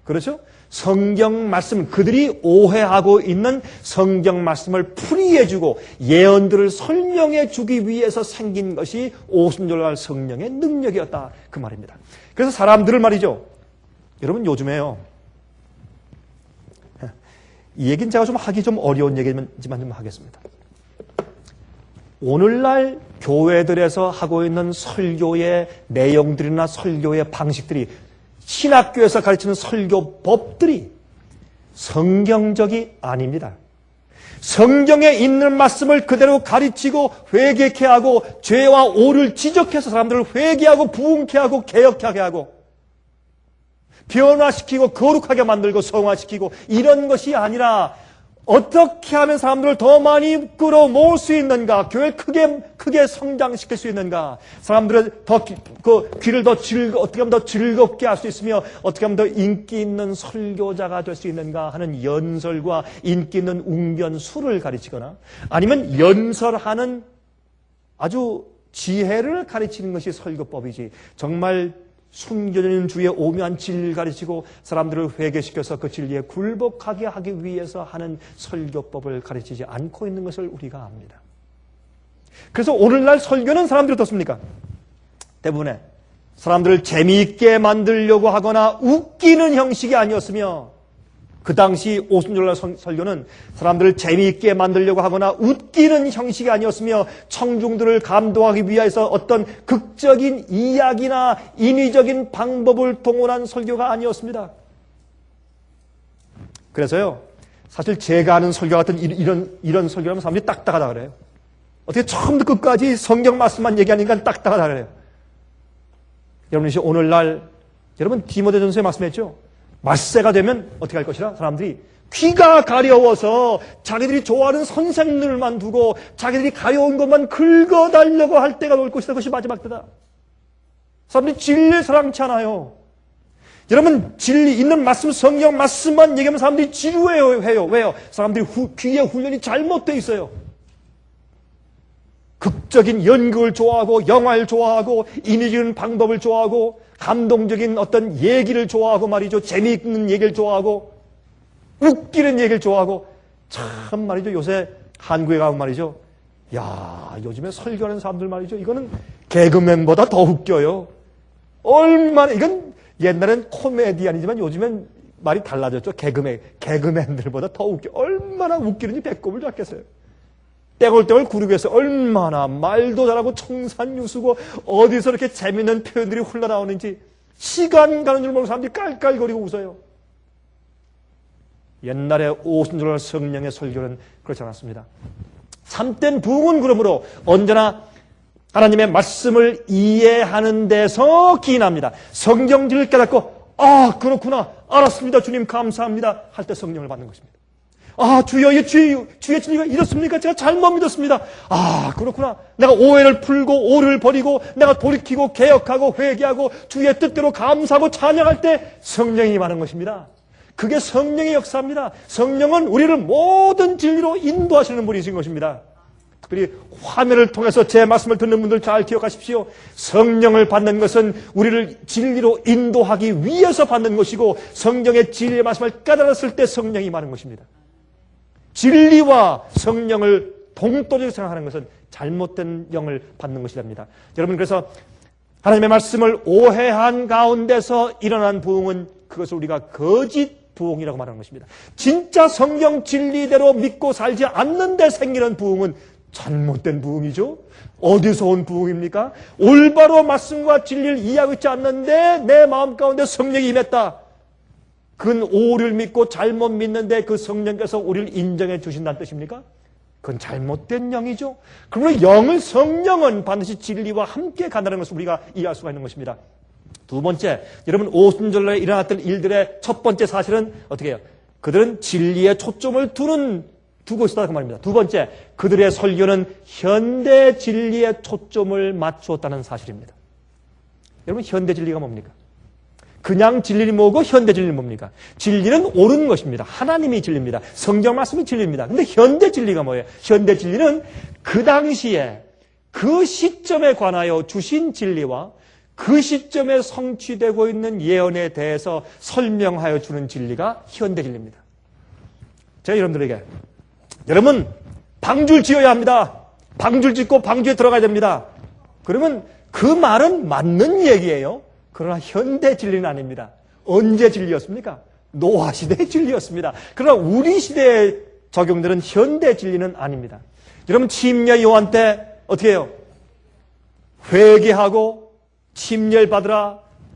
그렇죠? 성경 말씀, 그들이 오해하고 있는 성경 말씀을 풀이해주고 예언들을 설명해 주기 위해서 생긴 것이 오순절날 성령의 능력이었다, 그 말입니다. 그래서 사람들을 말이죠, 여러분 요즘에요, 이 얘기는 제가 좀 하기 좀 어려운 얘기지만 좀 하겠습니다. 오늘날 교회들에서 하고 있는 설교의 내용들이나 설교의 방식들이, 신학교에서 가르치는 설교법들이 성경적이 아닙니다. 성경에 있는 말씀을 그대로 가르치고 회개케 하고 죄와 오를 지적해서 사람들을 회개하고 부흥케 하고 개혁하게 하고 변화시키고 거룩하게 만들고 성화시키고, 이런 것이 아니라 어떻게 하면 사람들을 더 많이 끌어모을 수 있는가, 교회를 크게 성장시킬 수 있는가, 사람들을 더 귀를 더 어떻게 하면 더 즐겁게 할 수 있으며 어떻게 하면 더 인기 있는 설교자가 될 수 있는가 하는 연설과 인기 있는 웅변수를 가르치거나, 아니면 연설하는 아주 지혜를 가르치는 것이 설교법이지, 정말 숨겨진 주의 오묘한 진리를 가르치고 사람들을 회개시켜서 그 진리에 굴복하게 하기 위해서 하는 설교법을 가르치지 않고 있는 것을 우리가 압니다. 그래서 오늘날 설교는 사람들이 어떻습니까? 대부분의 사람들을 재미있게 만들려고 하거나 웃기는 형식이 아니었으며, 그 당시 오순절날 설교는 사람들을 재미있게 만들려고 하거나 웃기는 형식이 아니었으며, 청중들을 감동하기 위해서 어떤 극적인 이야기나 인위적인 방법을 동원한 설교가 아니었습니다. 그래서요, 사실 제가 하는 설교 같은 이런 설교라면 사람들이 딱딱하다 그래요. 어떻게 처음부터 끝까지 성경 말씀만 얘기하니까 딱딱하다 그래요. 여러분, 오늘날 여러분 디모데전서에 말씀했죠. 말세가 되면 어떻게 할 것이라? 사람들이 귀가 가려워서 자기들이 좋아하는 선생들만 두고 자기들이 가려운 것만 긁어달라고 할 때가 올 것이다. 그것이 마지막 때다. 사람들이 진리를 사랑치 않아요. 여러분, 진리 있는 말씀, 성경 말씀만 얘기하면 사람들이 지루해요. 왜요? 사람들이 귀의 훈련이 잘못되어 있어요. 극적인 연극을 좋아하고 영화를 좋아하고 인위적인 방법을 좋아하고 감동적인 어떤 얘기를 좋아하고 말이죠. 재미있는 얘기를 좋아하고 웃기는 얘기를 좋아하고, 참 말이죠. 요새 한국에 가면 말이죠. 야, 요즘에 설교하는 사람들 말이죠. 이거는 개그맨보다 더 웃겨요. 얼마나, 이건 옛날엔 코미디언이지만 요즘엔 말이 달라졌죠. 개그맨들보다 더 웃겨. 얼마나 웃기는지 배꼽을 잡겠어요. 떼굴떼굴 구르겠어요. 얼마나 말도 잘하고 청산유수고 어디서 이렇게 재밌는 표현들이 흘러나오는지 시간 가는 줄 모르고 사람들이 깔깔거리고 웃어요. 옛날에 오순절날 성령의 설교는 그렇지 않았습니다. 참된 부흥은 그러므로 언제나 하나님의 말씀을 이해하는 데서 기인합니다. 성경지를 깨닫고, 아, 그렇구나, 알았습니다, 주님 감사합니다 할 때 성령을 받는 것입니다. 아, 주여, 주의 진리가 이렇습니까? 제가 잘못 믿었습니다. 아, 그렇구나. 내가 오해를 풀고 오를 버리고 내가 돌이키고 개혁하고 회개하고 주의 뜻대로 감사하고 찬양할 때 성령이 임하는 것입니다. 그게 성령의 역사입니다. 성령은 우리를 모든 진리로 인도하시는 분이신 것입니다. 특별히 화면을 통해서 제 말씀을 듣는 분들 잘 기억하십시오. 성령을 받는 것은 우리를 진리로 인도하기 위해서 받는 것이고, 성경의 진리의 말씀을 깨달았을 때 성령이 임하는 것입니다. 진리와 성령을 동떨어지게 생각하는 것은 잘못된 영을 받는 것이랍니다. 여러분, 그래서 하나님의 말씀을 오해한 가운데서 일어난 부흥은 그것을 우리가 거짓 부흥이라고 말하는 것입니다. 진짜 성경 진리대로 믿고 살지 않는 데 생기는 부흥은 잘못된 부흥이죠. 어디서 온 부흥입니까? 올바로 말씀과 진리를 이해하고 있지 않는데 내 마음 가운데 성령이 임했다. 그건 오류를 믿고 잘못 믿는데 그 성령께서 우리를 인정해 주신다는 뜻입니까? 그건 잘못된 영이죠. 그러므로 성령은 반드시 진리와 함께 간다는 것을 우리가 이해할 수가 있는 것입니다. 두 번째, 여러분 오순절날에 일어났던 일들의 첫 번째 사실은 어떻게 해요? 그들은 진리에 초점을 두고 있었다 그 말입니다. 두 번째, 그들의 설교는 현대 진리에 초점을 맞추었다는 사실입니다. 여러분 현대 진리가 뭡니까? 그냥 진리는 뭐고 현대 진리는 뭡니까? 진리는 옳은 것입니다. 하나님이 진리입니다. 성경 말씀이 진리입니다. 근데 현대 진리가 뭐예요? 현대 진리는 그 당시에 그 시점에 관하여 주신 진리와 그 시점에 성취되고 있는 예언에 대해서 설명하여 주는 진리가 현대 진리입니다. 제가 여러분들에게 여러분 방주를 지어야 합니다. 방주를 짓고 방주에 들어가야 됩니다. 그러면 그 말은 맞는 얘기예요. 그러나 현대 진리는 아닙니다. 언제 진리였습니까? 노아 시대의 진리였습니다. 그러나 우리 시대에 적용되는 현대 진리는 아닙니다. 여러분 침례 요한 때 어떻게 해요? 회개하고 침례를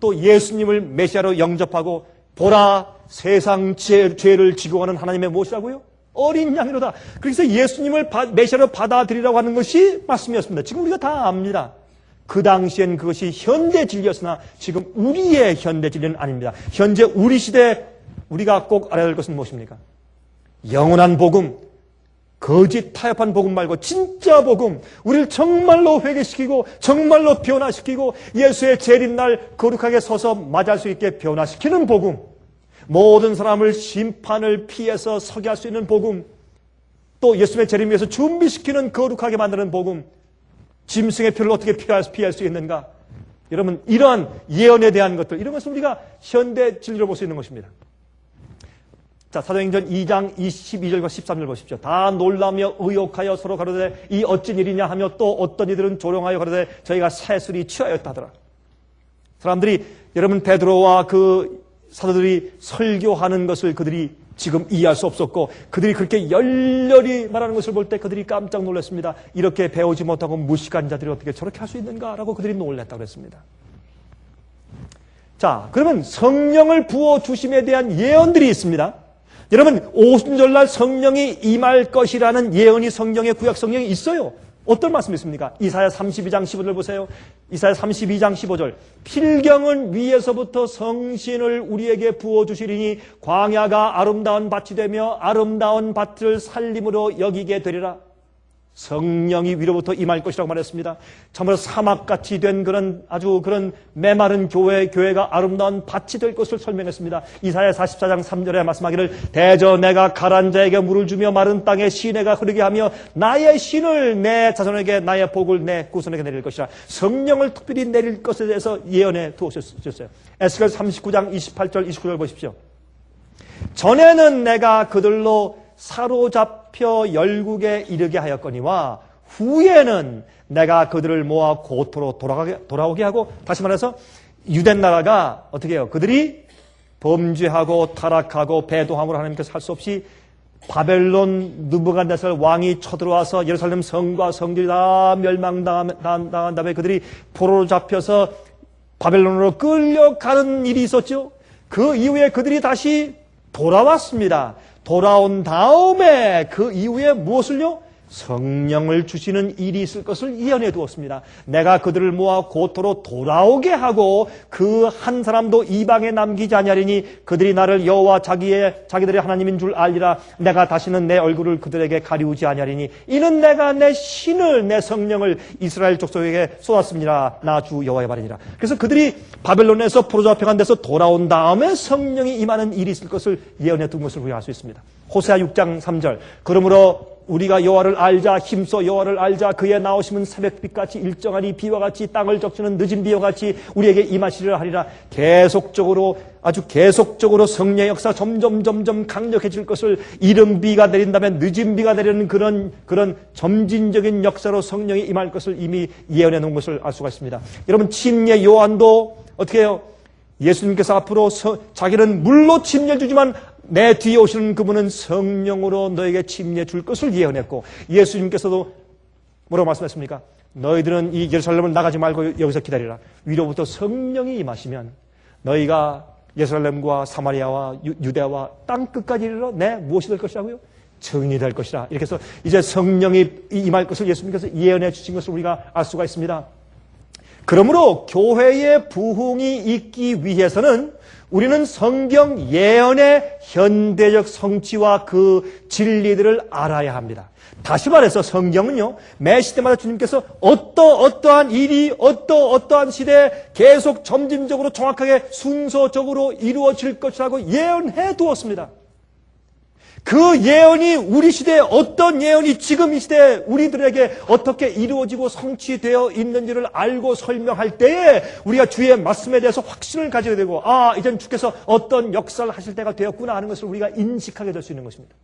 또 예수님을 메시아로 영접하고 보라 세상 죄를 지고 가는 하나님의 무엇이라고요? 어린 양이로다. 그래서 예수님을 메시아로 받아들이라고 하는 것이 말씀이었습니다. 지금 우리가 다 압니다. 그 당시엔 그것이 현대 진리였으나 지금 우리의 현대 진리는 아닙니다. 현재 우리 시대에 우리가 꼭 알아야 할 것은 무엇입니까? 영원한 복음, 거짓 타협한 복음 말고 진짜 복음, 우리를 정말로 회개시키고 정말로 변화시키고 예수의 재림날 거룩하게 서서 맞이할 수 있게 변화시키는 복음, 모든 사람을 심판을 피해서 서게 할 수 있는 복음, 또 예수님의 재림 위해서 준비시키는 거룩하게 만드는 복음, 짐승의 표를 어떻게 피할 수 있는가? 여러분 이러한 예언에 대한 것들, 이런 것을 우리가 현대 진리로 볼 수 있는 것입니다. 자, 사도행전 2장 22절과 13절 보십시오. 다 놀라며 의혹하여 서로 가로되 이 어찌 일이냐 하며 또 어떤 이들은 조롱하여 가로되 저희가 새술이 취하였다 하더라. 사람들이 여러분 베드로와 그 사도들이 설교하는 것을 그들이 지금 이해할 수 없었고 그들이 그렇게 열렬히 말하는 것을 볼 때 그들이 깜짝 놀랐습니다. 이렇게 배우지 못하고 무식한 자들이 어떻게 저렇게 할 수 있는가라고 그들이 놀랐다고 그랬습니다. 자, 그러면 성령을 부어주심에 대한 예언들이 있습니다. 여러분 오순절날 성령이 임할 것이라는 예언이 성경에 구약 성경에 있어요. 어떤 말씀이 있습니까? 이사야 32장 15절 보세요. 이사야 32장 15절. 필경은 위에서부터 성신을 우리에게 부어주시리니 광야가 아름다운 밭이 되며 아름다운 밭을 살림으로 여기게 되리라. 성령이 위로부터 임할 것이라고 말했습니다. 참으로 사막같이 된 그런 메마른 교회가 아름다운 밭이 될 것을 설명했습니다. 이사야 44장 3절에 말씀하기를 대저 내가 가란 자에게 물을 주며 마른 땅에 시내가 흐르게 하며 나의 신을 내 자손에게 나의 복을 내 후손에게 내릴 것이라. 성령을 특별히 내릴 것에 대해서 예언해 두었어요. 에스겔 39장 28절 29절 보십시오. 전에는 내가 그들로 사로잡혀 열국에 이르게 하였거니와 후에는 내가 그들을 모아 고토로 돌아오게 하고, 다시 말해서 유대 나라가 어떻게 해요? 그들이 범죄하고 타락하고 배도함으로 하나님께서 할 수 없이 바벨론 느부갓네살 왕이 쳐들어와서 예루살렘 성과 성들이 다 멸망당한 다음에 그들이 포로로 잡혀서 바벨론으로 끌려가는 일이 있었죠. 그 이후에 그들이 다시 돌아왔습니다. 돌아온 다음에 그 이후에 무엇을요? 성령을 주시는 일이 있을 것을 예언해 두었습니다. 내가 그들을 모아 고토로 돌아오게 하고 그 한 사람도 이방에 남기지 아니하리니 그들이 나를 여호와 자기들의 하나님인 줄 알리라. 내가 다시는 내 얼굴을 그들에게 가리우지 아니하리니 이는 내가 내 신을 내 성령을 이스라엘 족속에게 쏟았습니다. 나 주 여호와의 말이니라. 그래서 그들이 바벨론에서 포로 잡혀간 데서 돌아온 다음에 성령이 임하는 일이 있을 것을 예언해 둔 것을 우리가 알 수 있습니다. 호세아 6장 3절. 그러므로 우리가 여호와를 알자, 힘써 여호와를 알자. 그의 나오심은 새벽빛같이 일정하니 비와 같이 땅을 적시는 늦은 비와 같이 우리에게 임하시리라 하리라. 아주 계속적으로 성령의 역사 점점 강력해질 것을, 이른 비가 내린다면 늦은 비가 내리는 그런 점진적인 역사로 성령이 임할 것을 이미 예언해 놓은 것을 알 수가 있습니다. 여러분 침례 요한도 어떻게 해요? 예수님께서 앞으로 자기는 물로 침례를 주지만 내 뒤에 오시는 그분은 성령으로 너에게 침례 줄 것을 예언했고, 예수님께서도 뭐라고 말씀했습니까? 너희들은 이 예루살렘을 나가지 말고 여기서 기다리라. 위로부터 성령이 임하시면 너희가 예루살렘과 사마리아와 유대와 땅 끝까지 이르러 내 무엇이 될 것이라고요? 증인이 될 것이라. 이렇게 해서 이제 성령이 임할 것을 예수님께서 예언해 주신 것을 우리가 알 수가 있습니다. 그러므로 교회의 부흥이 있기 위해서는 우리는 성경 예언의 현대적 성취와 그 진리들을 알아야 합니다. 다시 말해서 성경은요, 매 시대마다 주님께서 어떠한 일이 어떠한 시대에 계속 점진적으로 정확하게 순서적으로 이루어질 것이라고 예언해 두었습니다. 그 예언이 우리 시대에 어떤 예언이 지금 이 시대에 우리들에게 어떻게 이루어지고 성취되어 있는지를 알고 설명할 때에 우리가 주의 말씀에 대해서 확신을 가지게 되고, 이젠 주께서 어떤 역사를 하실 때가 되었구나 하는 것을 우리가 인식하게 될 수 있는 것입니다.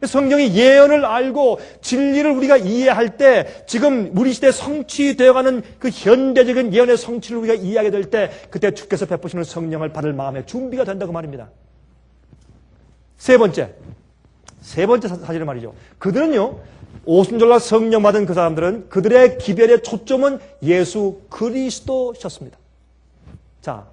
성경이 예언을 알고 진리를 우리가 이해할 때 지금 우리 시대에 성취되어가는 그 현대적인 예언의 성취를 우리가 이해하게 될 때 그때 주께서 베푸시는 성령을 받을 마음의 준비가 된다고 말입니다. 세 번째 사실은 말이죠. 그들은요, 오순절날 성령 받은 그 사람들은 그들의 기별의 초점은 예수 그리스도셨습니다. 자,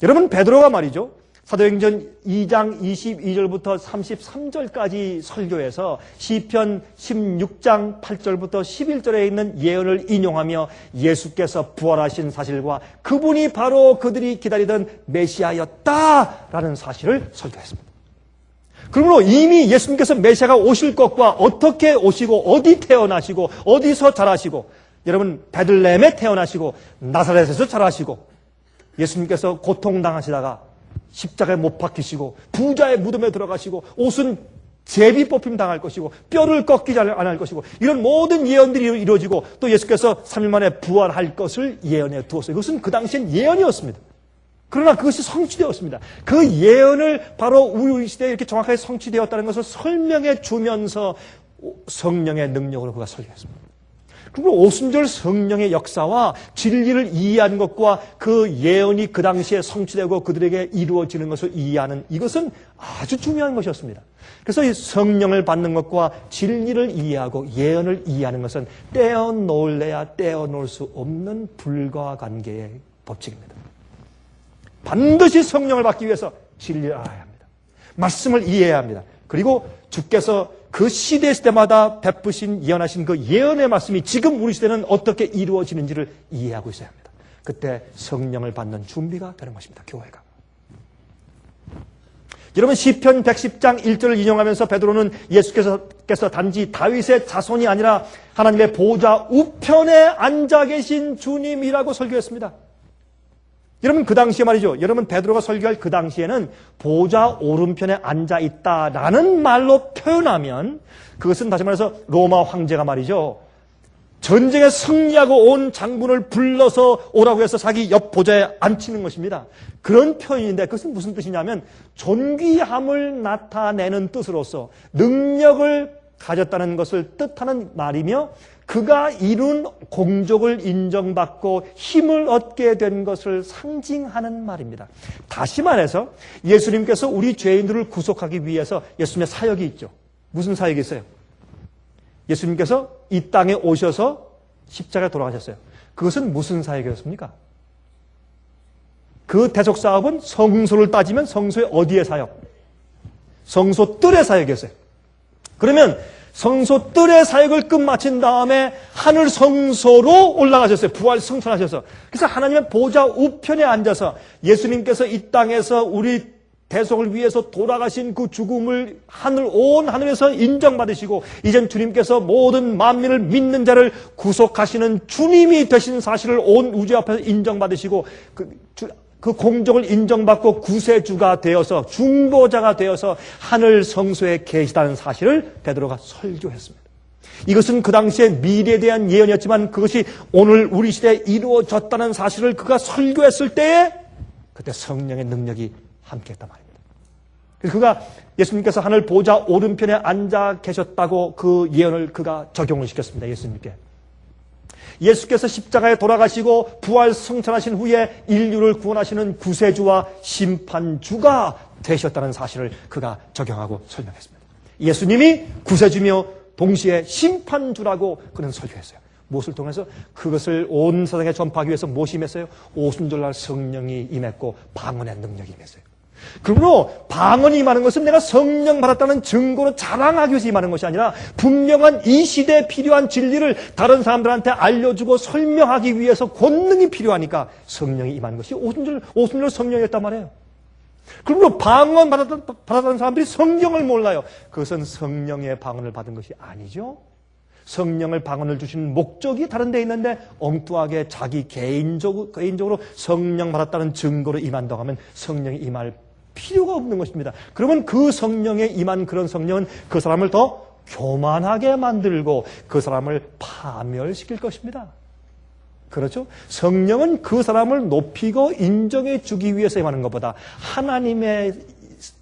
여러분 베드로가 말이죠, 사도행전 2장 22절부터 33절까지 설교에서 시편 16장 8절부터 11절에 있는 예언을 인용하며 예수께서 부활하신 사실과 그분이 바로 그들이 기다리던 메시아였다라는 사실을 설교했습니다. 그러므로 이미 예수님께서 메시아가 오실 것과 어떻게 오시고 어디 태어나시고 어디서 자라시고, 여러분 베들레헴에 태어나시고 나사렛에서 자라시고 예수님께서 고통당하시다가 십자가에 못 박히시고 부자의 무덤에 들어가시고 옷은 제비 뽑힘 당할 것이고 뼈를 꺾이지 않을 것이고 이런 모든 예언들이 이루어지고 또 예수께서 3일 만에 부활할 것을 예언해 두었어요. 이것은 그 당시엔 예언이었습니다. 그러나 그것이 성취되었습니다. 그 예언을 바로 우리 시대에 이렇게 정확하게 성취되었다는 것을 설명해 주면서 성령의 능력으로 그가 설교했습니다. 그리고 오순절 성령의 역사와 진리를 이해하는 것과 그 예언이 그 당시에 성취되고 그들에게 이루어지는 것을 이해하는 이것은 아주 중요한 것이었습니다. 그래서 이 성령을 받는 것과 진리를 이해하고 예언을 이해하는 것은 떼어놓을래야 떼어놓을 수 없는 불가관계의 법칙입니다. 반드시 성령을 받기 위해서 진리를 알아야 합니다. 말씀을 이해해야 합니다. 그리고 주께서 그 시대마다 베푸신 예언하신 그 예언의 말씀이 지금 우리 시대는 어떻게 이루어지는지를 이해하고 있어야 합니다. 그때 성령을 받는 준비가 되는 것입니다. 교회가. 여러분 시편 110장 1절을 인용하면서 베드로는 예수께서 단지 다윗의 자손이 아니라 하나님의 보좌 우편에 앉아 계신 주님이라고 설교했습니다. 여러분 그 당시에 말이죠. 여러분 베드로가 설교할 그 당시에는 보좌 오른편에 앉아 있다라는 말로 표현하면 그것은 다시 말해서 로마 황제가 말이죠, 전쟁에 승리하고 온 장군을 불러서 오라고 해서 자기 옆 보좌에 앉히는 것입니다. 그런 표현인데 그것은 무슨 뜻이냐면 존귀함을 나타내는 뜻으로서 능력을 가졌다는 것을 뜻하는 말이며 그가 이룬 공적을 인정받고 힘을 얻게 된 것을 상징하는 말입니다. 다시 말해서 예수님께서 우리 죄인들을 구속하기 위해서 예수님의 사역이 있죠. 무슨 사역이 있어요? 예수님께서 이 땅에 오셔서 십자가에 돌아가셨어요. 그것은 무슨 사역이었습니까? 그 대속사업은 성소를 따지면 성소의 어디의 사역? 성소 뜰의 사역이었어요. 그러면 성소 뜰의 사역을 끝마친 다음에 하늘 성소로 올라가셨어요. 부활 승천하셔서. 그래서 하나님의 보좌 우편에 앉아서 예수님께서 이 땅에서 우리 대속을 위해서 돌아가신 그 죽음을 온 하늘에서 인정받으시고 이젠 주님께서 모든 만민을 믿는 자를 구속하시는 주님이 되신 사실을 온 우주 앞에서 인정받으시고 그 공적을 인정받고 구세주가 되어서 중보자가 되어서 하늘 성소에 계시다는 사실을 베드로가 설교했습니다. 이것은 그 당시에 미래에 대한 예언이었지만 그것이 오늘 우리 시대에 이루어졌다는 사실을 그가 설교했을 때에 그때 성령의 능력이 함께했단 말입니다. 그래서 그가 예수님께서 하늘 보좌 오른편에 앉아 계셨다고 그 예언을 그가 적용을 시켰습니다. 예수님께. 예수께서 십자가에 돌아가시고 부활 승천하신 후에 인류를 구원하시는 구세주와 심판주가 되셨다는 사실을 그가 적용하고 설명했습니다. 예수님이 구세주며 동시에 심판주라고 그는 설교했어요. 무엇을 통해서? 그것을 온 세상에 전파하기 위해서 무엇이 임했어요? 오순절날 성령이 임했고 방언의 능력이 임했어요. 그러므로 방언이 임하는 것은 내가 성령 받았다는 증거로 자랑하기 위해서 임하는 것이 아니라 분명한 이 시대에 필요한 진리를 다른 사람들한테 알려주고 설명하기 위해서 권능이 필요하니까 성령이 임하는 것이 오순절 성령이었단 말이에요. 그러므로 방언 받았다는 사람들이 성경을 몰라요. 그것은 성령의 방언을 받은 것이 아니죠. 성령을 방언을 주시는 목적이 다른 데 있는데 엉뚱하게 자기 개인적으로 성령 받았다는 증거로 임한다고 하면 성령이 임할 필요가 없는 것입니다. 그러면 그 성령에 임한 그런 성령은 그 사람을 더 교만하게 만들고 그 사람을 파멸시킬 것입니다. 그렇죠? 성령은 그 사람을 높이고 인정해 주기 위해서 임하는 것보다 하나님의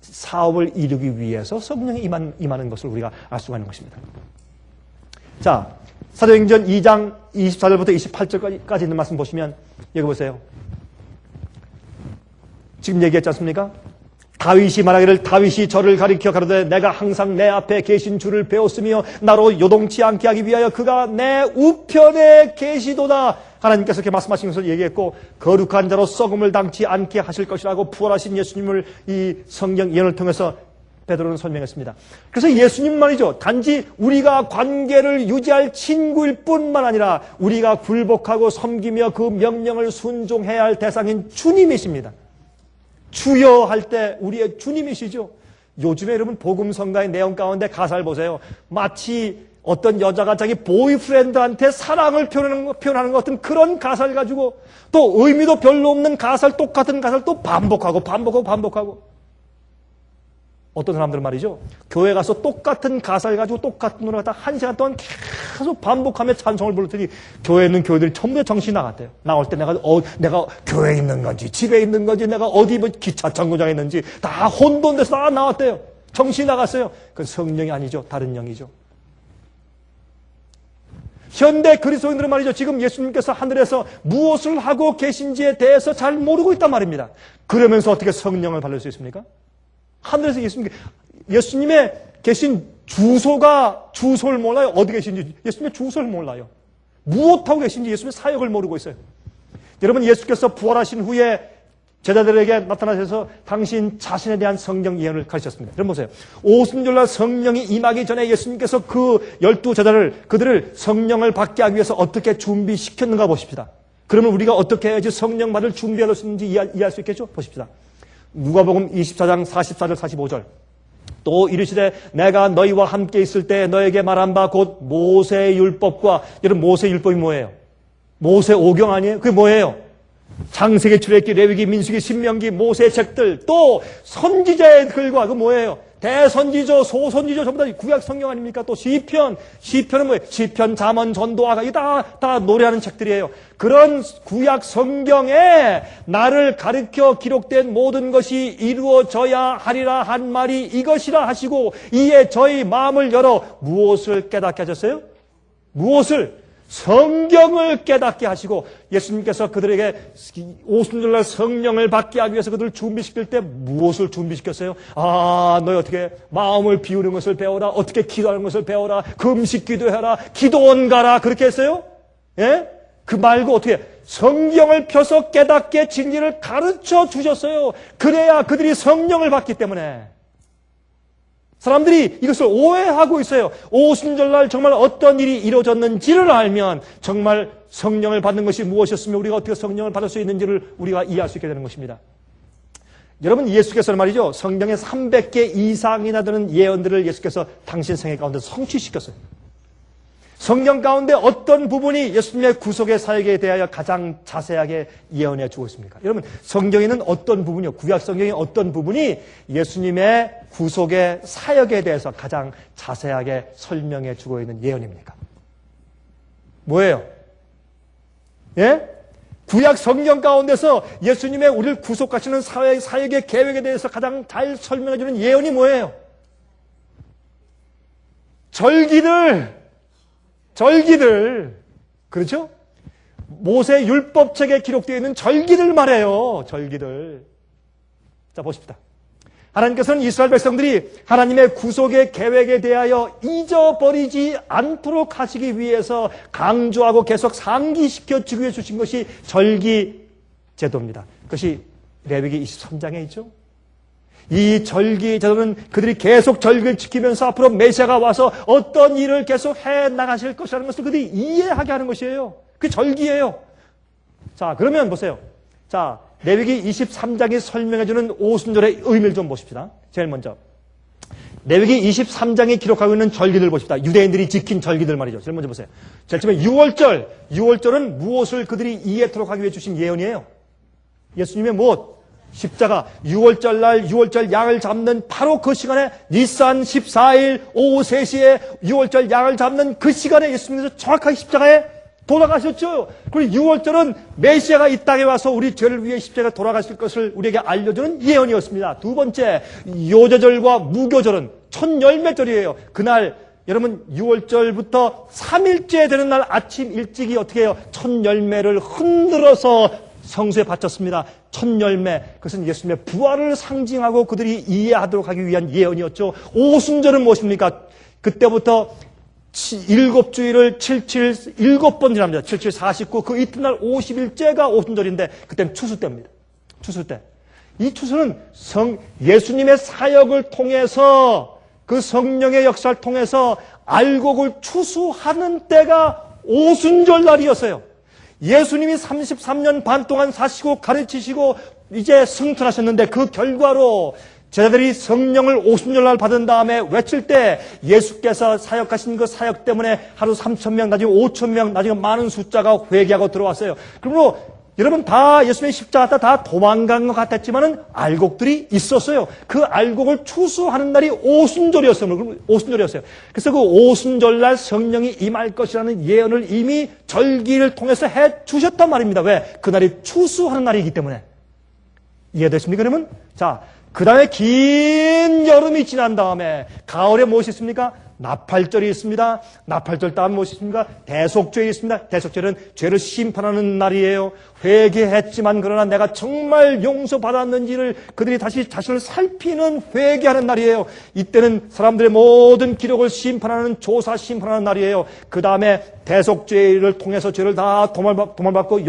사업을 이루기 위해서 성령이 임하는 것을 우리가 알 수가 있는 것입니다. 자, 사도행전 2장 24절부터 28절까지 있는 말씀 보시면 여기 보세요. 지금 얘기했지 않습니까? 다윗이 말하기를 다윗이 저를 가리켜 가로되 내가 항상 내 앞에 계신 주를 배웠으며 나로 요동치 않게 하기 위하여 그가 내 우편에 계시도다. 하나님께서 이렇게 말씀하시면서 얘기했고 거룩한 자로 썩음을 당치 않게 하실 것이라고 부활하신 예수님을 이 성경 예언을 통해서 베드로는 설명했습니다. 그래서 예수님 말이죠. 단지 우리가 관계를 유지할 친구일 뿐만 아니라 우리가 굴복하고 섬기며 그 명령을 순종해야 할 대상인 주님이십니다. 주여 할 때 우리의 주님이시죠. 요즘에 여러분 복음성가의 내용 가운데 가사를 보세요. 마치 어떤 여자가 자기 보이프렌드한테 사랑을 표현하는 것 같은 그런 가사를 가지고 또 의미도 별로 없는 가사를 똑같은 가사를 또 반복하고 어떤 사람들은 말이죠. 교회 가서 똑같은 가사를 가지고 똑같은 노래를 갖다 1시간 동안 계속 반복하며 찬송을 부르더니 교회에 있는 교회들이 전부 다 정신이 나갔대요. 나올 때 내가 교회에 있는 건지 집에 있는 건지 내가 어디 기차 정거장에 있는지 다 혼돈돼서 다 나왔대요. 정신이 나갔어요. 그건 성령이 아니죠. 다른 영이죠. 현대 그리스도인들은 말이죠. 지금 예수님께서 하늘에서 무엇을 하고 계신지에 대해서 잘 모르고 있단 말입니다. 그러면서 어떻게 성령을 받을 수 있습니까? 하늘에서 예수님의 계신 주소를 몰라요. 어디 계신지 예수님의 주소를 몰라요. 무엇하고 계신지 예수님의 사역을 모르고 있어요. 여러분 예수께서 부활하신 후에 제자들에게 나타나셔서 당신 자신에 대한 성경 예언을 가르쳤습니다. 여러분 보세요. 오순절날 성령이 임하기 전에 예수님께서 그 12제자를 그들을 성령을 받게 하기 위해서 어떻게 준비시켰는가 보십시다. 그러면 우리가 어떻게 해야지 성령 받을 준비할 수 있는지 이해할 수 있겠죠? 보십시다. 누가복음 24장 44절 45절 또 이르시되 내가 너희와 함께 있을 때 너에게 말한 바 곧 모세의 율법과 여러분 모세의 율법이 뭐예요? 모세 오경 아니에요? 그게 뭐예요? 창세기, 출애굽기, 레위기, 민수기, 신명기, 모세의 책들 또 선지자의 글과 그 뭐예요? 대선지조, 소선지조 전부 다 구약 성경 아닙니까? 또 시편은 뭐예요? 시편, 잠언, 전도화가 이게 다 노래하는 책들이에요. 그런 구약 성경에 나를 가르쳐 기록된 모든 것이 이루어져야 하리라 한 말이 이것이라 하시고 이에 저희 마음을 열어 무엇을 깨닫게 하셨어요? 무엇을? 성경을 깨닫게 하시고 예수님께서 그들에게 오순절날 성령을 받게 하기 위해서 그들을 준비시킬 때 무엇을 준비시켰어요? 너희 어떻게 마음을 비우는 것을 배워라. 어떻게 기도하는 것을 배워라. 금식 기도해라. 기도원 가라. 그렇게 했어요? 예? 그 말고 어떻게 성경을 펴서 깨닫게 진리를 가르쳐 주셨어요. 그래야 그들이 성령을 받기 때문에 사람들이 이것을 오해하고 있어요. 오순절날 정말 어떤 일이 이루어졌는지를 알면 정말 성령을 받는 것이 무엇이었으며 우리가 어떻게 성령을 받을 수 있는지를 우리가 이해할 수 있게 되는 것입니다. 여러분 예수께서는 말이죠. 성경에 300개 이상이나 되는 예언들을 예수께서 당신 생애 가운데 성취시켰어요. 성경 가운데 어떤 부분이 예수님의 구속의 사역에 대하여 가장 자세하게 예언해 주고 있습니까? 여러분 성경에는 어떤 부분이요? 구약 성경의 어떤 부분이 예수님의 구속의 사역에 대해서 가장 자세하게 설명해 주고 있는 예언입니까? 뭐예요? 예? 구약 성경 가운데서 예수님의 우리를 구속하시는 사역의 계획에 대해서 가장 잘 설명해 주는 예언이 뭐예요? 절기들. 그렇죠? 모세 율법책에 기록되어 있는 절기들 말해요. 절기들. 자, 보십시다. 하나님께서는 이스라엘 백성들이 하나님의 구속의 계획에 대하여 잊어버리지 않도록 하시기 위해서 강조하고 계속 상기시켜 주기 위해 주신 것이 절기 제도입니다. 그것이 레위기 23장에 있죠. 이 절기 제도는 그들이 계속 절기를 지키면서 앞으로 메시아가 와서 어떤 일을 계속 해 나가실 것이라는 것을 그들이 이해하게 하는 것이에요. 그게 절기예요. 자, 그러면 보세요. 자, 레위기 23장이 설명해주는 오순절의 의미를 좀 보십시다. 제일 먼저 레위기 23장이 기록하고 있는 절기들 보십시다. 유대인들이 지킨 절기들 말이죠. 제일 먼저 보세요. 제일 처음에 6월절. 6월절은 무엇을 그들이 이해토록 하기 위해 주신 예언이에요? 예수님의 무엇? 십자가. 6월절 날 6월절 양을 잡는 바로 그 시간에 니산 14일 오후 3시에 6월절 양을 잡는 그 시간에 예수님께서 정확하게 십자가에 돌아가셨죠. 그리고 6월절은 메시아가 이 땅에 와서 우리 죄를 위해 십자가에 돌아가실 것을 우리에게 알려주는 예언이었습니다. 두 번째, 요제절과 무교절은 천열매절이에요. 그날 여러분 6월절부터 3일째 되는 날 아침 일찍이 어떻게 해요? 천열매를 흔들어서 성수에 바쳤습니다. 천열매, 그것은 예수님의 부활을 상징하고 그들이 이해하도록 하기 위한 예언이었죠. 오순절은 무엇입니까? 그때부터 7주일을 7번 지납니다. 77, 49, 그 이튿날 50일째가 오순절인데 그때는 추수 때입니다. 추수 때. 이 추수는 예수님의 사역을 통해서 그 성령의 역사를 통해서 알곡을 추수하는 때가 오순절 날이었어요. 예수님이 33년 반 동안 사시고 가르치시고 이제 승천하셨는데 그 결과로 제자들이 성령을 오순절날 받은 다음에 외칠 때 예수께서 사역하신 그 사역 때문에 하루 3,000명, 나중에 5,000명, 나중에 많은 숫자가 회개하고 들어왔어요. 그러므로 여러분 다 예수님의 십자가 다 도망간 것 같았지만은 알곡들이 있었어요. 그 알곡을 추수하는 날이 오순절이었어요. 오순절이었어요. 그래서 그 오순절날 성령이 임할 것이라는 예언을 이미 절기를 통해서 해 주셨단 말입니다. 왜? 그날이 추수하는 날이기 때문에. 이해되십니까, 그러면? 자, 그 다음에 긴 여름이 지난 다음에 가을에 무엇이 있습니까? 나팔절이 있습니다. 나팔절 다음에 무엇이 있습니까? 대속죄가 있습니다. 대속죄는 죄를 심판하는 날이에요. 회개했지만 그러나 내가 정말 용서받았는지를 그들이 다시 자신을 살피는 회개하는 날이에요. 이때는 사람들의 모든 기록을 심판하는 조사 심판하는 날이에요. 그 다음에 대속죄를 통해서 죄를 다 도말받고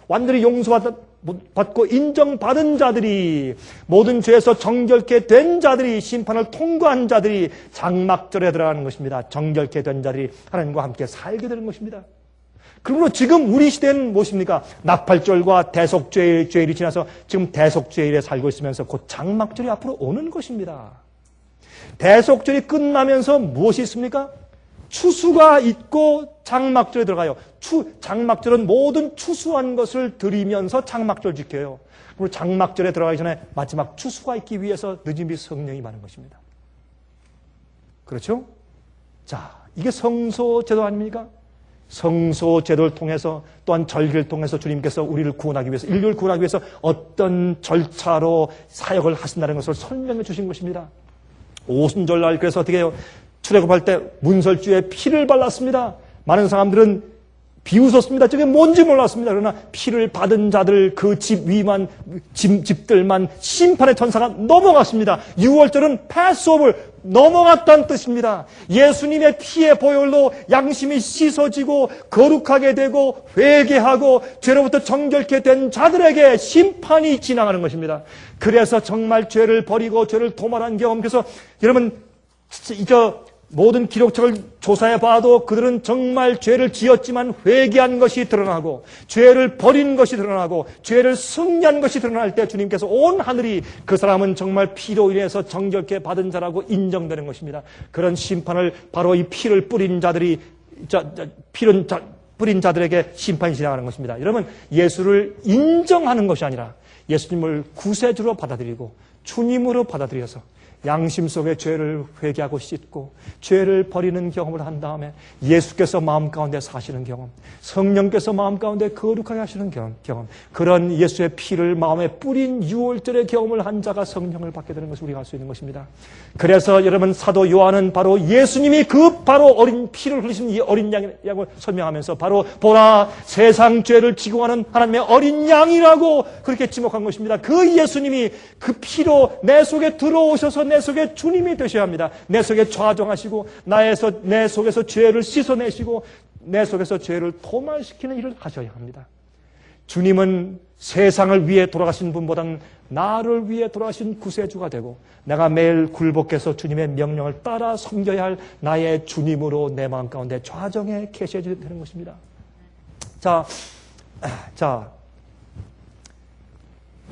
완전히 용서받고 인정받은 자들이, 모든 죄에서 정결케 된 자들이, 심판을 통과한 자들이 장막절에 들어가는 것입니다. 정결케 된 자들이 하나님과 함께 살게 되는 것입니다. 그러므로 지금 우리 시대는 무엇입니까? 나팔절과 대속죄일이 지나서 지금 대속죄일에 살고 있으면서 곧 장막절이 앞으로 오는 것입니다. 대속절이 끝나면서 무엇이 있습니까? 추수가 있고 장막절에 들어가요. 장막절은 모든 추수한 것을 드리면서 장막절 지켜요. 그리고 장막절에 들어가기 전에 마지막 추수가 있기 위해서 늦은비 성령이 많은 것입니다. 그렇죠? 자, 이게 성소제도 아닙니까? 성소제도를 통해서 또한 절기를 통해서 주님께서 우리를 구원하기 위해서, 인류를 구원하기 위해서 어떤 절차로 사역을 하신다는 것을 설명해 주신 것입니다. 오순절날 그래서 어떻게 해요? 출애굽할 때 문설주에 피를 발랐습니다. 많은 사람들은 비웃었습니다. 저게 뭔지 몰랐습니다. 그러나 피를 받은 자들 그 집 위만 집들만 심판의 천사가 넘어갔습니다. 6월절은 패스오버 넘어갔다는 뜻입니다. 예수님의 피의 보혈로 양심이 씻어지고 거룩하게 되고 회개하고 죄로부터 정결케 된 자들에게 심판이 지나가는 것입니다. 그래서 정말 죄를 버리고 죄를 도말한 경험, 그래서 여러분 모든 기록책을 조사해 봐도 그들은 정말 죄를 지었지만 회개한 것이 드러나고 죄를 버린 것이 드러나고 죄를 승리한 것이 드러날 때 주님께서 온 하늘이 그 사람은 정말 피로 인해서 정결케 받은 자라고 인정되는 것입니다. 그런 심판을 바로 이 피를 뿌린 자들이 뿌린 자들에게 심판이 지나가는 것입니다. 여러분, 예수를 인정하는 것이 아니라 예수님을 구세주로 받아들이고 주님으로 받아들여서 양심 속의 죄를 회개하고 씻고 죄를 버리는 경험을 한 다음에 예수께서 마음 가운데 사시는 경험, 성령께서 마음 가운데 거룩하게 하시는 경험, 그런 예수의 피를 마음에 뿌린 6월절의 경험을 한 자가 성령을 받게 되는 것을 우리가 알 수 있는 것입니다. 그래서 여러분, 사도 요한은 바로 예수님이 그 바로 어린 피를 흘리신 이 어린 양이라고 설명하면서 바로 보라 세상 죄를 지고 가는 하나님의 어린 양이라고 그렇게 지목한 것입니다. 그 예수님이 그 피로 피로 내 속에 들어오셔서 내 속에 주님이 되셔야 합니다. 내 속에 좌정하시고 내 속에서 죄를 씻어내시고 내 속에서 죄를 도말시키는 일을 하셔야 합니다. 주님은 세상을 위해 돌아가신 분보다는 나를 위해 돌아가신 구세주가 되고 내가 매일 굴복해서 주님의 명령을 따라 섬겨야 할 나의 주님으로 내 마음 가운데 좌정해 계셔야 되는 것입니다. 자,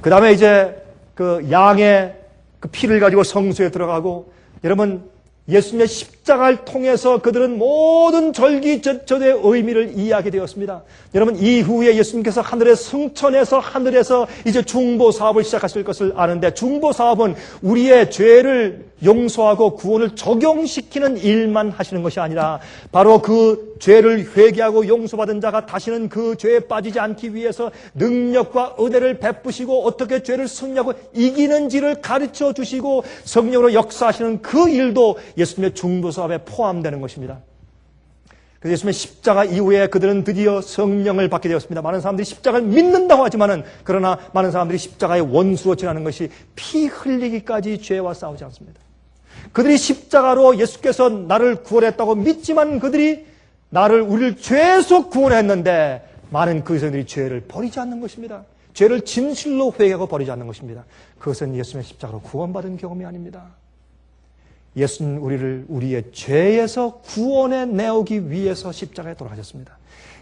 그 다음에 이제 그 양의 그 피를 가지고 성소에 들어가고, 여러분, 예수님의 십자가를 통해서 그들은 모든 절기절대의 의미를 이해하게 되었습니다. 여러분, 이후에 예수님께서 하늘에 승천해서 하늘에서 이제 중보 사업을 시작하실 것을 아는데, 중보 사업은 우리의 죄를 용서하고 구원을 적용시키는 일만 하시는 것이 아니라 바로 그 죄를 회개하고 용서받은 자가 다시는 그 죄에 빠지지 않기 위해서 능력과 은혜를 베푸시고 어떻게 죄를 승리하고 이기는지를 가르쳐 주시고 성령으로 역사하시는 그 일도 예수님의 중보 사업에 포함되는 것입니다. 그래서 예수님의 십자가 이후에 그들은 드디어 성령을 받게 되었습니다. 많은 사람들이 십자가를 믿는다고 하지만은, 그러나 많은 사람들이 십자가의 원수로 지나는 것이 피 흘리기까지 죄와 싸우지 않습니다. 그들이 십자가로 예수께서 나를 구원했다고 믿지만 그들이 우리를 죄에서 구원했는데 많은 그리스도인들이 죄를 버리지 않는 것입니다. 죄를 진실로 회개하고 버리지 않는 것입니다. 그것은 예수님의 십자가로 구원받은 경험이 아닙니다. 예수는 우리를 우리의 죄에서 구원해 내오기 위해서 십자가에 돌아가셨습니다.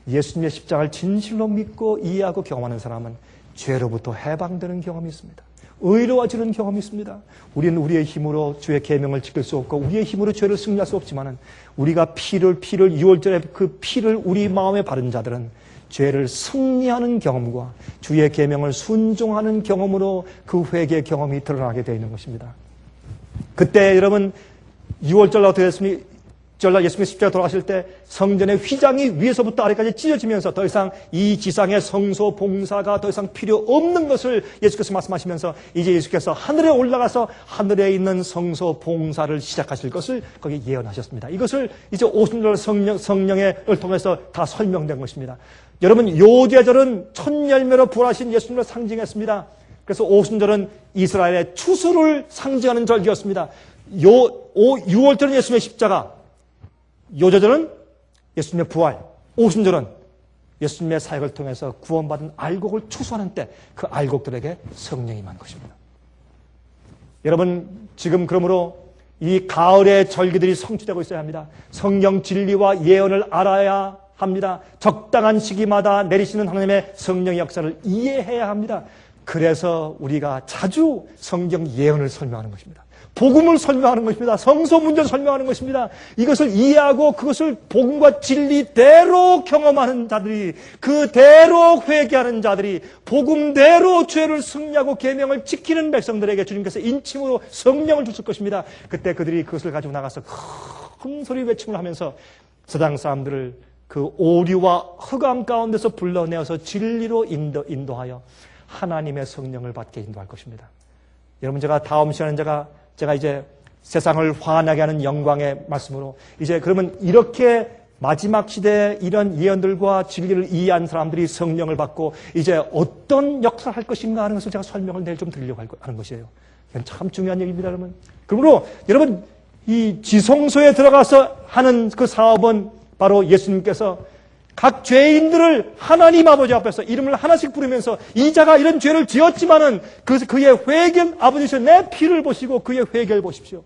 예수님의 십자가를 진실로 믿고 이해하고 경험하는 사람은 죄로부터 해방되는 경험이 있습니다. 의로워지는 경험이 있습니다. 우리는 우리의 힘으로 주의 계명을 지킬 수 없고 우리의 힘으로 죄를 승리할 수 없지만은 우리가 피를 6월절에 그 피를 우리 마음에 바른 자들은 죄를 승리하는 경험과 주의 계명을 순종하는 경험으로 그 회개의 경험이 드러나게 되어 있는 것입니다. 그때 여러분 6월절날 어떻게 됐습니까? 절날 예수님이 십자가에 돌아가실 때 성전의 휘장이 위에서부터 아래까지 찢어지면서 더 이상 이 지상의 성소 봉사가 더 이상 필요 없는 것을 예수께서 말씀하시면서 이제 예수께서 하늘에 올라가서 하늘에 있는 성소 봉사를 시작하실 것을 거기 예언하셨습니다. 이것을 이제 오순절 성령을 통해서 다 설명된 것입니다. 여러분, 요제절은 첫 열매로 부활하신 예수님을 상징했습니다. 그래서 오순절은 이스라엘의 추수를 상징하는 절기였습니다. 6월절은 예수님의 십자가, 요제절은 예수님의 부활, 오순절은 예수님의 사역을 통해서 구원받은 알곡을 추수하는 때 그 알곡들에게 성령이 임한 것입니다. 여러분, 지금 그러므로 이 가을의 절기들이 성취되고 있어야 합니다. 성령 진리와 예언을 알아야 합니다. 적당한 시기마다 내리시는 하나님의 성령의 역사를 이해해야 합니다. 그래서 우리가 자주 성경 예언을 설명하는 것입니다. 복음을 설명하는 것입니다. 성서 문제를 설명하는 것입니다. 이것을 이해하고 그것을 복음과 진리대로 경험하는 자들이, 그대로 회개하는 자들이, 복음대로 죄를 승리하고 계명을 지키는 백성들에게 주님께서 인침으로 성령을 주실 것입니다. 그때 그들이 그것을 가지고 나가서 큰 소리 외침을 하면서 세상 사람들을 그 오류와 흑암 가운데서 불러내어서 진리로 인도하여 하나님의 성령을 받게 인도할 것입니다. 여러분, 제가 다음 시간은 제가 이제 세상을 환하게 하는 영광의 말씀으로 이제 그러면 이렇게 마지막 시대에 이런 예언들과 진리를 이해한 사람들이 성령을 받고 이제 어떤 역사를 할 것인가 하는 것을 제가 설명을 내일 좀 드리려고 하는 것이에요. 이건 참 중요한 얘기입니다, 여러분. 그러므로 여러분, 이 지성소에 들어가서 하는 그 사업은 바로 예수님께서 각 죄인들을 하나님 아버지 앞에서 이름을 하나씩 부르면서 이 자가 이런 죄를 지었지만은 그의 회개, 아버지께서 내 피를 보시고 그의 회개를 보십시오.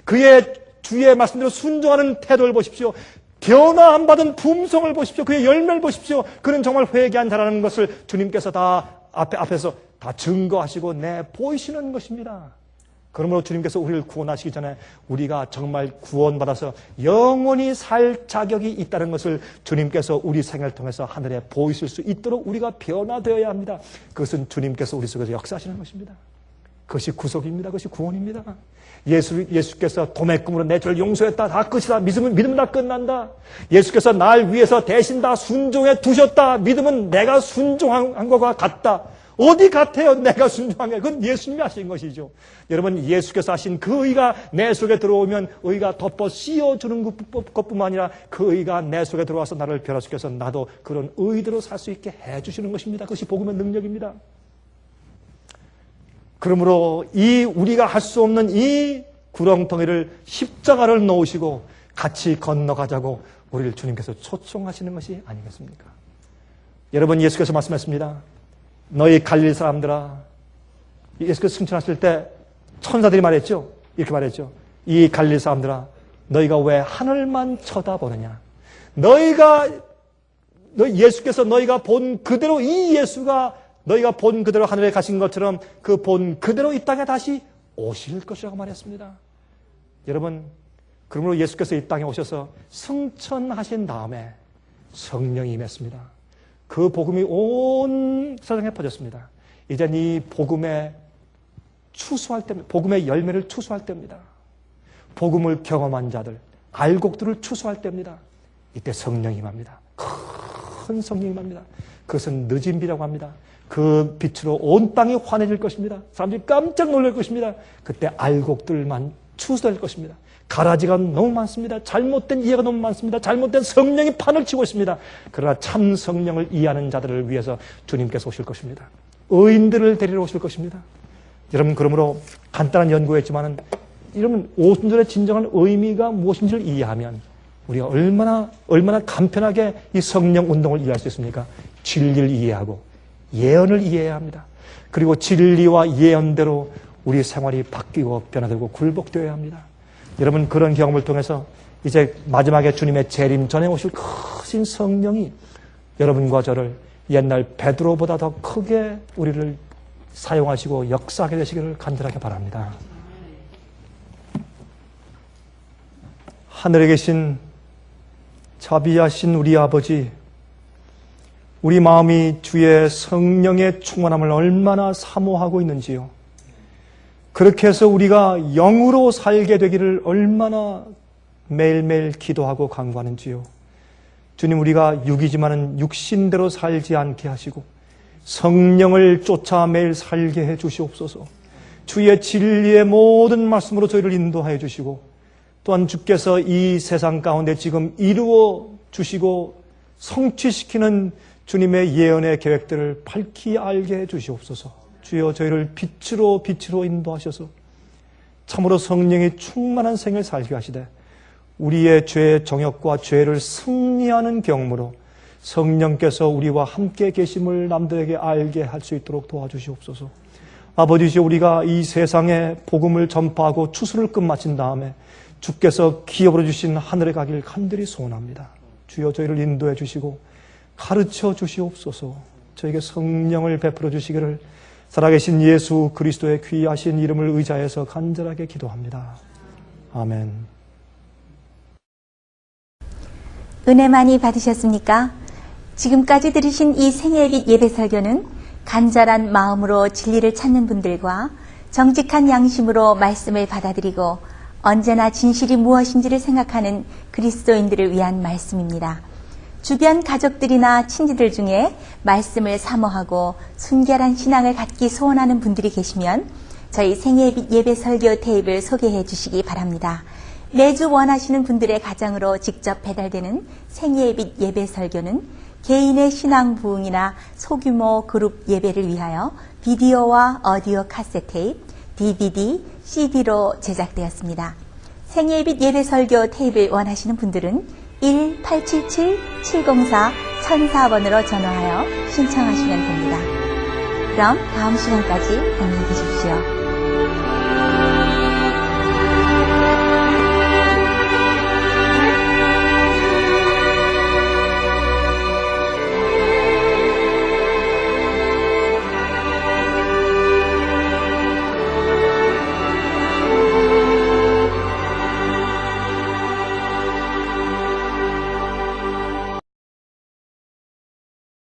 그의 주의 말씀대로 순종하는 태도를 보십시오. 변화 안 받은 품성을 보십시오. 그의 열매를 보십시오. 그는 정말 회개한 자라는 것을 주님께서 다 앞에서 다 증거하시고 내보이시는 것입니다. 그러므로 주님께서 우리를 구원하시기 전에 우리가 정말 구원받아서 영원히 살 자격이 있다는 것을 주님께서 우리 생애를 통해서 하늘에 보이실 수 있도록 우리가 변화되어야 합니다. 그것은 주님께서 우리 속에서 역사하시는 것입니다. 그것이 구속입니다. 그것이 구원입니다. 예수께서 도매금으로 내 죄를 용서했다. 다 끝이다. 믿으면 다 끝난다. 예수께서 날 위해서 대신 다 순종해 두셨다. 믿으면 내가 순종한 것과 같다. 어디 같아요? 내가 순종한 게. 그건 예수님이 하신 것이죠. 여러분, 예수께서 하신 그 의가 내 속에 들어오면 의가 덮어 씌워주는 것뿐만 아니라 그 의가 내 속에 들어와서 나를 변화시켜서 나도 그런 의대로 살 수 있게 해주시는 것입니다. 그것이 복음의 능력입니다. 그러므로 이 우리가 할 수 없는 이 구렁텅이를 십자가를 놓으시고 같이 건너가자고 우리를 주님께서 초청하시는 것이 아니겠습니까? 여러분, 예수께서 말씀하셨습니다. 너희 갈릴 사람들아, 예수께서 승천하실 때 천사들이 말했죠. 이렇게 말했죠. 이 갈릴 사람들아, 너희가 왜 하늘만 쳐다보느냐? 예수께서 너희가 본 그대로, 이 예수가 너희가 본 그대로 하늘에 가신 것처럼 그 본 그대로 이 땅에 다시 오실 것이라고 말했습니다. 여러분, 그러므로 예수께서 이 땅에 오셔서 승천하신 다음에 성령이 임했습니다. 그 복음이 온 세상에 퍼졌습니다. 이젠 이 복음의 추수할 때입니다. 복음의 열매를 추수할 때입니다. 복음을 경험한 자들, 알곡들을 추수할 때입니다. 이때 성령이 임합니다. 큰 성령이 임합니다. 그것은 늦은 비라고 합니다. 그 빛으로 온 땅이 환해질 것입니다. 사람들이 깜짝 놀랄 것입니다. 그때 알곡들만 추수될 것입니다. 가라지가 너무 많습니다. 잘못된 이해가 너무 많습니다. 잘못된 성령이 판을 치고 있습니다. 그러나 참 성령을 이해하는 자들을 위해서 주님께서 오실 것입니다. 의인들을 데리러 오실 것입니다. 여러분, 그러므로 간단한 연구였지만은 이러면 오순절의 진정한 의미가 무엇인지를 이해하면 우리가 얼마나 간편하게 이 성령 운동을 이해할 수 있습니까? 진리를 이해하고 예언을 이해해야 합니다. 그리고 진리와 예언대로 우리 생활이 바뀌고 변화되고 굴복되어야 합니다. 여러분, 그런 경험을 통해서 이제 마지막에 주님의 재림 전에 오실 크신 성령이 여러분과 저를 옛날 베드로보다 더 크게 우리를 사용하시고 역사하게 되시기를 간절하게 바랍니다. 하늘에 계신 자비하신 우리 아버지, 우리 마음이 주의 성령의 충만함을 얼마나 사모하고 있는지요. 그렇게 해서 우리가 영으로 살게 되기를 얼마나 매일매일 기도하고 간구하는지요. 주님, 우리가 육이지만은 육신대로 살지 않게 하시고 성령을 쫓아 매일 살게 해 주시옵소서. 주의 진리의 모든 말씀으로 저희를 인도하여 주시고 또한 주께서 이 세상 가운데 지금 이루어 주시고 성취시키는 주님의 예언의 계획들을 밝히 알게 해 주시옵소서. 주여, 저희를 빛으로 인도하셔서 참으로 성령이 충만한 생을 살게 하시되 우리의 죄의 정욕과 죄를 승리하는 경험으로 성령께서 우리와 함께 계심을 남들에게 알게 할 수 있도록 도와주시옵소서. 아버지시여, 우리가 이 세상에 복음을 전파하고 추수를 끝마친 다음에 주께서 기업으로 주신 하늘에 가길 간절히 소원합니다. 주여, 저희를 인도해 주시고 가르쳐 주시옵소서. 저에게 성령을 베풀어 주시기를 살아계신 예수 그리스도의 귀하신 이름을 의지하여서 간절하게 기도합니다. 아멘. 은혜 많이 받으셨습니까? 지금까지 들으신 이 생애의 빛 예배 설교는 간절한 마음으로 진리를 찾는 분들과 정직한 양심으로 말씀을 받아들이고 언제나 진실이 무엇인지를 생각하는 그리스도인들을 위한 말씀입니다. 주변 가족들이나 친지들 중에 말씀을 사모하고 순결한 신앙을 갖기 소원하는 분들이 계시면 저희 생애의 빛 예배 설교 테이프를 소개해 주시기 바랍니다. 매주 원하시는 분들의 가정으로 직접 배달되는 생애의 빛 예배 설교는 개인의 신앙 부흥이나 소규모 그룹 예배를 위하여 비디오와 오디오 카세트 테이프, DVD, CD로 제작되었습니다. 생애의 빛 예배 설교 테이프를 원하시는 분들은 1-877-704-1004번으로 전화하여 신청하시면 됩니다. 그럼 다음 시간까지 안녕히 계십시오.